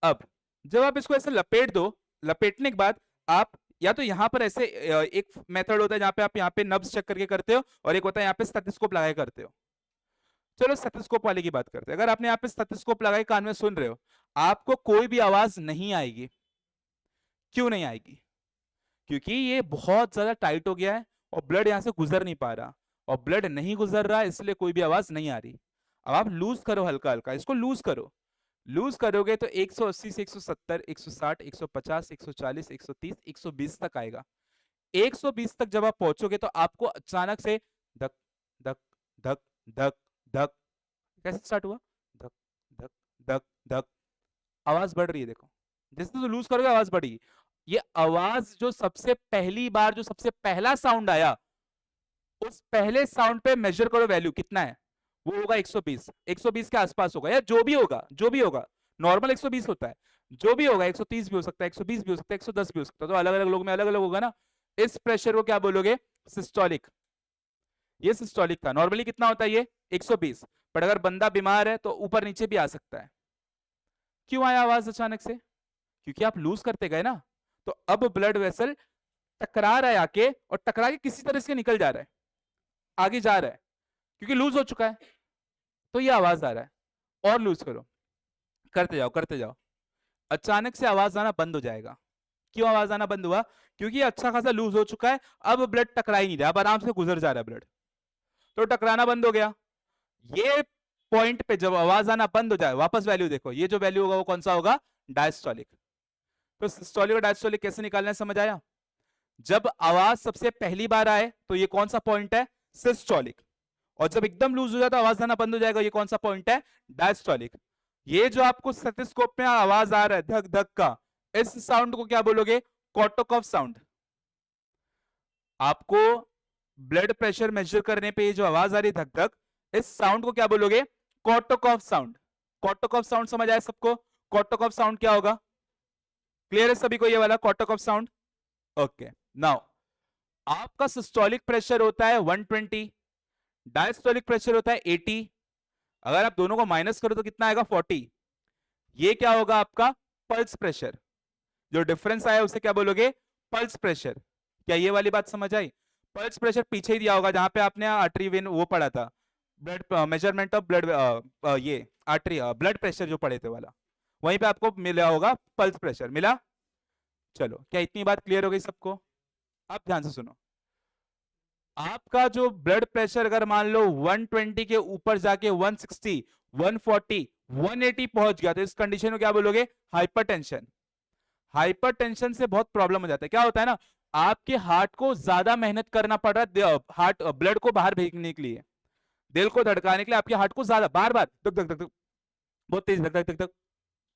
अब जब आप इसको ऐसे लपेट दो, लपेटने के बाद आप या तो यहाँ पर ऐसे एक मेथड होता है जहां पे आप यहाँ पे नब्स चेक करके करते हो, और एक होता है यहाँ पे स्टेथोस्कोप लगाए करते हो। चलो स्टेथोस्कोप वाले की बात करते हैं। अगर आपने यहाँ पे स्टेथोस्कोप लगाए कान में सुन रहे हो, आपको कोई भी आवाज नहीं आएगी। क्यों नहीं आएगी? क्योंकि ये बहुत ज्यादा टाइट हो गया है और ब्लड यहाँ से गुजर नहीं पा रहा, और ब्लड नहीं गुजर रहा, इसलिए कोई भी आवाज नहीं आ रही। अब आप लूज करो, हल्का हल्का इसको लूज करो। लूज करोगे तो 180 से 170, 160, 150, 140, 130, 120 तक आएगा। 120 तक जब आप पहुंचोगे तो आपको अचानक से धक धक धक धक धक, कैसे स्टार्ट हुआ? धक धक धक धक, आवाज बढ़ रही है। देखो जैसे तो लूज करोगे आवाज बढ़ेगी। ये आवाज जो सबसे पहली बार, जो सबसे पहला साउंड आया, उस पहले साउंड पे मेजर करो वैल्यू कितना है। वो होगा 120, 120 के आसपास होगा, या जो भी होगा, जो भी होगा। नॉर्मल 120 होता है, जो भी होगा 130 भी हो सकता है, 120 भी हो सकता है, 110 भी हो सकता है, तो अलग अलग लोग में अलग अलग होगा ना। इस प्रेशर को क्या बोलोगे? सिस्टोलिक। ये सिस्टोलिक था। नॉर्मली कितना होता है ये? 120। पर अगर बंदा बीमार है तो ऊपर नीचे भी आ सकता है। क्यों आया आवाज अचानक से? क्योंकि आप लूज करते गए ना। तो अब ब्लड वेसल टकरा रहा है आके, और टकरा के किसी तरह से निकल जा रहा है, आगे जा रहा है, क्योंकि लूज हो चुका है। तो ये आवाज आ रहा है। और लूज करो, करते जाओ करते जाओ, अचानक से आवाज आना बंद हो जाएगा। क्यों आवाज आना बंद हुआ? क्योंकि अच्छा खासा लूज हो चुका है। अब ब्लड टकरा ही नहीं रहा, अब आराम से गुजर जा रहा है ब्लड, तो टकराना बंद हो गया। ये पॉइंट पे जब आवाज आना बंद हो जाए, वापस वैल्यू देखो, ये जो वैल्यू होगा वो कौन सा होगा? डायस्टोलिक। तो सिस्टोलिक और डायस्टोलिक कैसे निकालना है, समझ आया? जब आवाज सबसे पहली बार आए तो ये कौन सा पॉइंट है? सिस्टोलिक। और जब एकदम लूज हो जाता है, आवाज आना बंद हो जाएगा, ये कौन सा पॉइंट है? डायस्टोलिक। ये जो आपको स्टेथोस्कोप में आवाज आ रहा है धक धक का, इस साउंड को क्या बोलोगे? कॉर्टोकॉफ साउंड। आपको ब्लड प्रेशर मेजर करने पे ये जो आवाज आ रही है धक धक, इस साउंड को क्या बोलोगे? कॉर्टोकॉफ साउंड। कॉर्टोकॉफ साउंड समझ आया सबको? कॉर्टोकॉफ साउंड क्या होगा? क्लियर है सभी को ये वाला कॉर्टोकॉफ साउंड? ओके। नाउ आपका सिस्टोलिक प्रेशर होता है 120, डायस्टोलिक प्रेशर होता है 80। अगर आप दोनों को माइनस करो तो कितना आएगा? 40। ये क्या होगा आपका? Pulse pressure. जो डिफरेंस आया उसे क्या बोलोगे? Pulse pressure. क्या ये वाली बात समझ आई? पल्स प्रेशर पीछे ही दिया होगा जहां पे आपने आर्टरी वेन वो पढ़ा था, ब्लड मेजरमेंट ऑफ ब्लड, ये आर्टरी ब्लड प्रेशर जो पढ़े थे वाला, वहीं पे आपको मिला होगा पल्स प्रेशर। मिला? चलो, क्या इतनी बात क्लियर हो गई सबको? आप ध्यान से सुनो। आपका जो ब्लड प्रेशर अगर मान लो 120 के ऊपर जाके 160, 140, 180 पहुंच गया, तो इस कंडीशन में क्या बोलोगे? हाइपरटेंशन। हाइपरटेंशन से बहुत प्रॉब्लम हो जाता है। क्या होता है ना, आपके हार्ट को ज्यादा मेहनत करना पड़ रहा है, हार्ट ब्लड को बाहर भेजने के लिए, दिल को धड़काने के लिए आपके हार्ट को ज्यादा बार बार धक धक धक धक, बहुत तेज धक धक धक धक,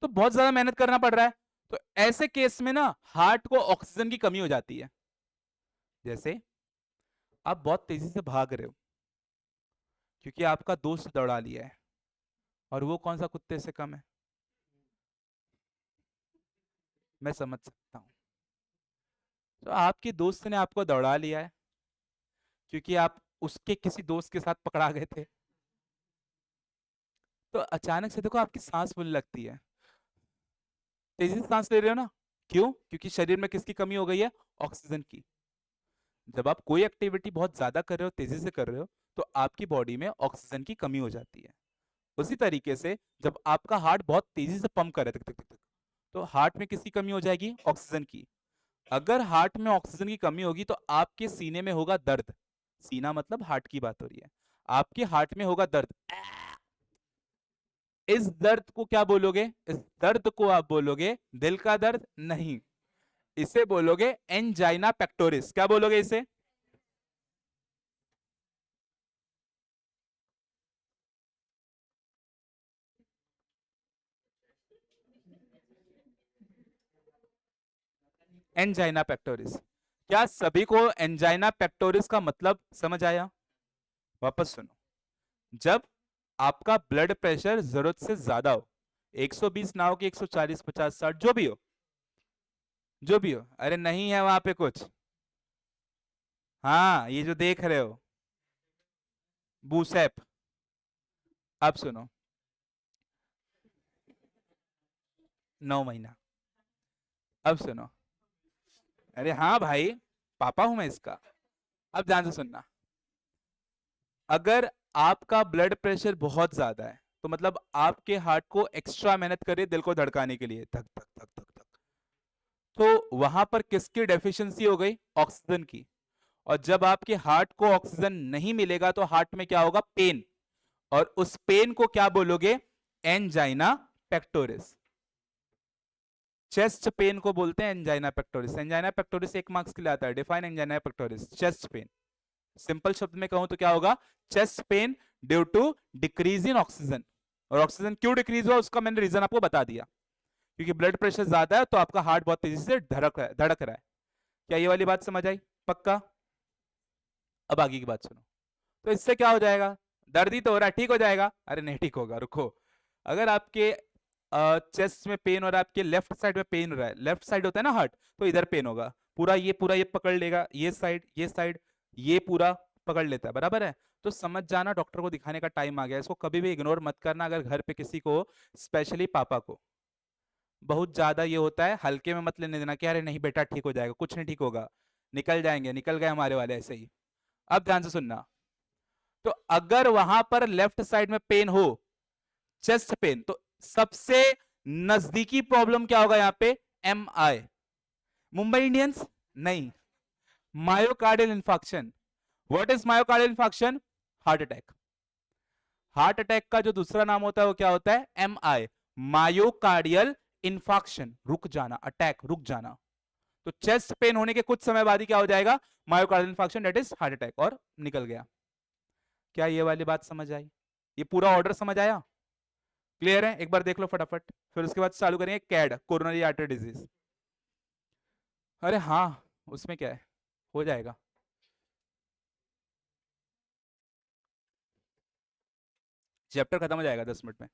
तो बहुत ज्यादा मेहनत करना पड़ रहा है। तो ऐसे केस में ना हार्ट को ऑक्सीजन की कमी हो जाती है। जैसे आप बहुत तेजी से भाग रहे हो क्योंकि आपका दोस्त दौड़ा लिया है, और वो कौन सा कुत्ते से कम है? मैं समझ सकता हूं। तो आपके दोस्त ने आपको दौड़ा लिया है क्योंकि आप उसके किसी दोस्त के साथ पकड़ा गए थे। तो अचानक से देखो आपकी सांस फूलने लगती है, तेजी से सांस ले रहे हो ना। क्यों? क्योंकि शरीर में किसकी कमी हो गई है? ऑक्सीजन की। जब आप कोई एक्टिविटी बहुत ज्यादा कर रहे हो, तेजी से कर रहे हो, तो आपकी बॉडी में ऑक्सीजन की कमी हो जाती है। उसी तरीके से जब आपका हार्ट बहुत तेजी से पंप कर रहा है तक तक तक, तो हार्ट में किसकी कमी हो जाएगी? ऑक्सीजन की। अगर हार्ट में ऑक्सीजन की कमी होगी तो आपके सीने में होगा दर्द। सीना मतलब हार्ट की बात हो रही है। आपके हार्ट में होगा दर्द। इस दर्द को क्या बोलोगे? इस दर्द को आप बोलोगे दिल का दर्द नहीं, इसे बोलोगे एंजाइना पेक्टोरिस। क्या बोलोगे इसे? Angina pectoris. क्या सभी को एंजाइना पेक्टोरिस का मतलब समझ आया? वापस सुनो। जब आपका ब्लड प्रेशर जरूरत से ज्यादा हो, 120 ना हो कि 140, 50, 60, जो भी हो, जो भी हो, अरे नहीं है वहां पे कुछ। हाँ, ये जो देख रहे हो, बूसेप। अब सुनो, 9 महीना। अब सुनो, अरे हाँ भाई, पापा हूं मैं इसका। अब ध्यान से सुनना, अगर आपका ब्लड प्रेशर बहुत ज्यादा है तो मतलब आपके हार्ट को एक्स्ट्रा मेहनत करे दिल को धड़काने के लिए, धक धक धक धक धक, तो वहां पर किसकी डेफिशिएंसी हो गई? ऑक्सीजन की। और जब आपके हार्ट को ऑक्सीजन नहीं मिलेगा तो हार्ट में क्या होगा? पेन। और उस पेन को क्या बोलोगे? Angina pectoris. चेस्ट पेन को बोलते हैं एंजाइना पेक्टोरिस। एंजाइना पेक्टोरिस एक मार्क्स के लिए आता है, define angina pectoris, chest pain. Simple शब्द में कहूं तो क्या होगा? Chest pain due to decrease in oxygen. और ऑक्सीजन क्यों डिक्रीज हुआ उसका मैंने रीजन आपको बता दिया, क्योंकि ब्लड प्रेशर ज्यादा है तो आपका हार्ट बहुत तेजी से धड़क रहा है। क्या ये वाली बात समझ आई? पक्का? अब आगे की बात सुनो। तो इससे क्या हो जाएगा? दर्द ही तो हो रहा है, ठीक हो जाएगा? अरे नहीं ठीक होगा, रुको। अगर आपके चेस्ट में पेन हो रहा है, आपके लेफ्ट साइड में पेन हो रहा है, लेफ्ट साइड होता है ना हार्ट, तो इधर पेन होगा, पूरा ये पकड़ लेगा, ये साइड ये पूरा पकड़ लेता है, बराबर है? तो समझ जाना डॉक्टर को दिखाने का टाइम आ गया। इसको कभी भी इग्नोर मत करना। अगर घर पे किसी को, स्पेशली पापा को बहुत ज्यादा ये होता है, हल्के में मत लेने देना कि अरे नहीं बेटा ठीक हो जाएगा, कुछ नहीं ठीक होगा, निकल जाएंगे, निकल गए हमारे वाले ऐसे ही। अब ध्यान से सुनना, तो अगर वहां पर लेफ्ट साइड में पेन हो, चेस्ट पेन, तो सबसे नजदीकी प्रॉब्लम क्या होगा यहां पे? एम आई, मुंबई इंडियंस नहीं, myocardial infarction. What is myocardial infarction? Heart attack. Heart attack का जो दूसरा नाम होता है वो क्या होता है? एम आई, मायोकार्डियल इंफाक्शन, रुक जाना, अटैक, रुक जाना। तो चेस्ट पेन होने के कुछ समय बाद ही क्या हो जाएगा? Myocardial infarction, that is heart attack, और निकल गया। क्या ये वाली बात समझ आई? ये पूरा ऑर्डर समझ आया? क्लियर है? एक बार देख लो फटाफट, फिर उसके बाद चालू करेंगे कैड, कोरोनरी आर्टरी डिजीज। अरे हाँ, उसमें क्या है, हो जाएगा। चैप्टर खत्म हो जाएगा 10 मिनट में,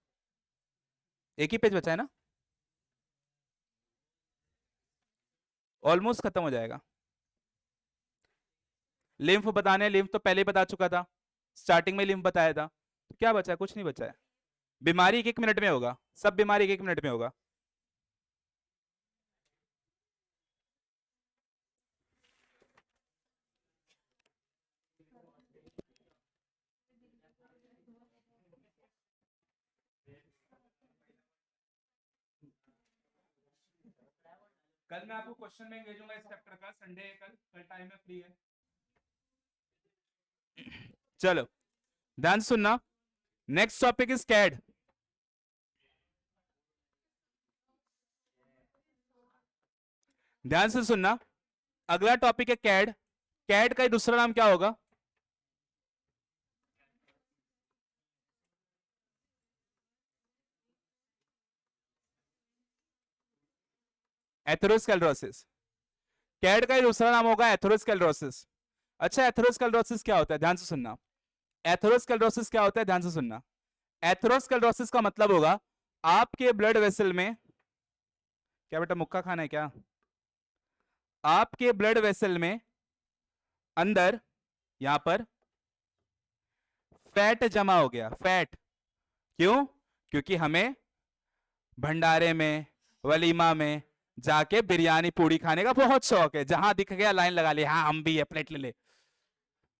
एक ही पेज बचा है ना, ऑलमोस्ट खत्म हो जाएगा। लिम्फ बताने, लिम्फ तो पहले ही बता चुका था, स्टार्टिंग में लिम्फ बताया था। तो क्या बचा है? कुछ नहीं बचा है। बीमारी एक एक मिनट में होगा, सब बीमारी एक एक मिनट में होगा। कल मैं आपको क्वेश्चन में भेजूंगा इस चैप्टर का, संडे है कल, कल टाइम है, फ्री है। चलो ध्यान सुनना, नेक्स्ट टॉपिक इज कैड। ध्यान से सुनना, अगला टॉपिक है कैड। कैड का दूसरा नाम क्या होगा? एथेरोस्क्लेरोसिस। कैड का दूसरा नाम होगा एथेरोस्क्लेरोसिस। अच्छा, एथेरोस्क्लेरोसिस क्या होता है? ध्यान से सुनना, एथेरोस्क्लेरोसिस क्या होता है? ध्यान से सुनना, एथेरोस्क्लेरोसिस का मतलब होगा आपके ब्लड वेसल में, क्या बेटा मुक्का खाना है क्या? आपके ब्लड वेसल में अंदर यहां पर फैट जमा हो गया, फैट। क्यों? क्योंकि हमें भंडारे में, वलीमा में जाके बिरयानी पूड़ी खाने का बहुत शौक है, जहां दिख गया लाइन लगा ली, हाँ हम भी है, प्लेट ले ले।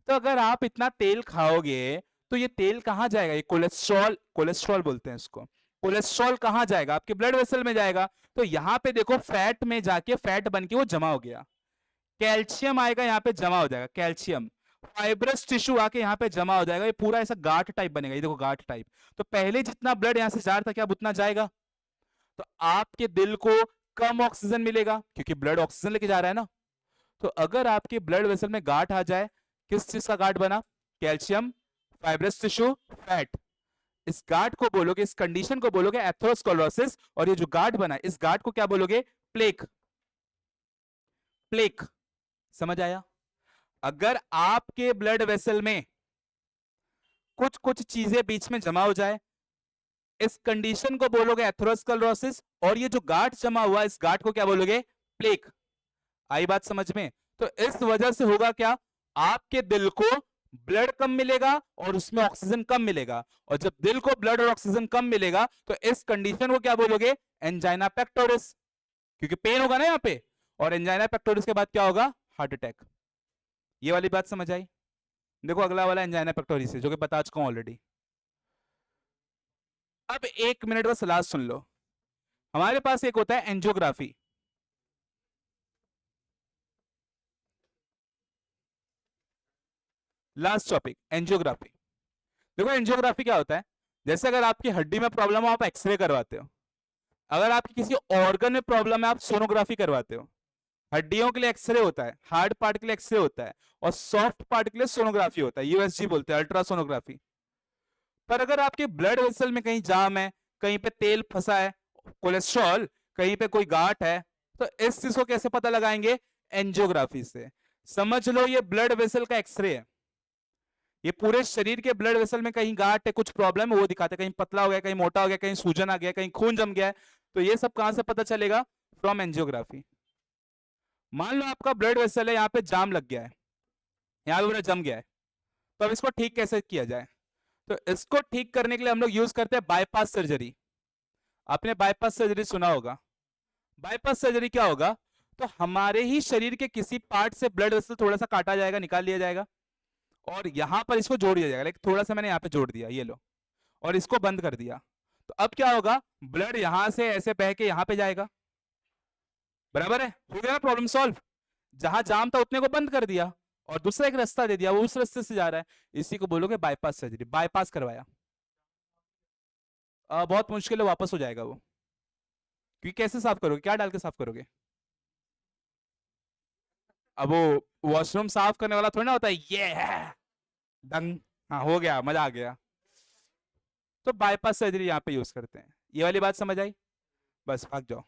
तो अगर आप इतना तेल खाओगे तो ये तेल कहां जाएगा? ये कोलेस्ट्रॉल, कोलेस्ट्रॉल बोलते हैं इसको, कोलेस्ट्रॉल कहां जाएगा? आपके ब्लड वेसल में जाएगा। तो यहां पे देखो फैट में जाके फैट बन के वो जमा हो गया, कैल्शियम आएगा यहाँ पे जमा हो जाएगा, कैल्शियम फाइब्रस टिश्यू आके यहाँ पे जमा हो जाएगा, ये पूरा ऐसा गांठ टाइप बनेगा, ये देखो गांठ टाइप। तो पहले जितना ब्लड यहाँ से जा रहा था क्या अब उतना जाएगा? तो आपके दिल को कम ऑक्सीजन मिलेगा क्योंकि ब्लड ऑक्सीजन लेके जा रहा है ना। तो अगर आपके ब्लड वेसल में गांठ आ जाए, किस चीज का गांठ बना? Calcium, fibrous tissue, fat. इस गांठ को बोलोगे, इस कंडीशन को बोलोगे एथेरोस्क्लेरोसिस, और ये जो गांठ बना इस गांठ को क्या बोलोगे? प्लेक। प्लेक, समझ आया? अगर आपके ब्लड वेसल में कुछ कुछ चीजें बीच में जमा हो जाए, इस कंडीशन को बोलोगे एथेरोस्क्लेरोसिस, और ये जो गांठ जमा हुआ इस गांठ को क्या बोलोगे? प्लेक। आई बात समझ में? तो इस वजह से होगा क्या? आपके दिल को ब्लड कम मिलेगा और उसमें ऑक्सीजन कम मिलेगा, और जब दिल को ब्लड और ऑक्सीजन कम मिलेगा तो इस कंडीशन को क्या बोलोगे? एंजाइना पेक्टोरिस, क्योंकि पेन होगा ना यहाँ पे, और एंजाइना पेक्टोरिस के बाद क्या होगा? Heart attack. ये वाली बात समझ आई? देखो अगला वाला एंजाइना पेक्टोरिस है, जो कि बता चुका हूं ऑलरेडी। अब 1 मिनट बस लास्ट सुन लो। हमारे पास एक होता है एंजियोग्राफी। Last topic angiography. देखो एंजियोग्राफी क्या होता है, जैसे अगर आपकी हड्डी में प्रॉब्लम हो आप एक्सरे करवाते हो, अगर आपकी किसी ऑर्गन में प्रॉब्लम है आप सोनोग्राफी करवाते हो। हड्डियों के लिए एक्सरे होता है, हार्ड पार्ट के लिए एक्सरे होता है, और सॉफ्ट पार्ट के लिए सोनोग्राफी होता है, यूएसजी बोलते हैं, अल्ट्रासोनोग्राफी। पर अगर आपके ब्लड वेसल में कहीं जाम है, कहीं पे तेल फंसा है, कोलेस्ट्रॉल, कहीं पे कोई गांठ है, तो इस चीज को कैसे पता लगाएंगे? एंजियोग्राफी से। समझ लो ये ब्लड वेसल का एक्सरे है। ये पूरे शरीर के ब्लड वेसल में कहीं गांठ है, कुछ प्रॉब्लम है, वो दिखाते हैं, कहीं पतला हो गया, कहीं मोटा हो गया, कहीं सूजन आ गया, कहीं खून जम गया है। तो ये सब कहां से पता चलेगा? From angiography. मान लो आपका ब्लड वेसल है, यहाँ पे जाम लग गया है, यहाँ पे पूरा जम गया है, तो अब इसको ठीक कैसे किया जाए? तो इसको ठीक करने के लिए हम लोग यूज करते हैं बाईपास सर्जरी। आपने बाईपास सर्जरी सुना होगा। बाईपास सर्जरी क्या होगा? तो हमारे ही शरीर के किसी पार्ट से ब्लड वेसल थोड़ा सा काटा जाएगा, निकाल लिया जाएगा, और यहां पर इसको जोड़ दिया जाएगा। लाइक थोड़ा सा मैंने यहाँ पे जोड़ दिया, ये लो, और इसको बंद कर दिया। तो अब क्या होगा? ब्लड यहां से ऐसे बह के यहां पे जाएगा। बराबर है? हो गया प्रॉब्लम सॉल्व। जहां जाम था उतने को बंद कर दिया, और दूसरा एक रास्ता दे दिया, वो उस रास्ते से जा रहा है। इसी को बोलोगे बाईपास सर्जरी। बाईपास करवाया, बहुत मुश्किल है, वापस हो जाएगा वो। क्योंकि कैसे साफ करोगे? क्या डाल के साफ करोगे? अब वो वॉशरूम साफ करने वाला थोड़ी ना होता है ये दंग, हाँ हो गया, मजा आ गया। तो बाईपास सर्जरी यहाँ पे यूज करते हैं। ये वाली बात समझ आई? बस भाग जाओ।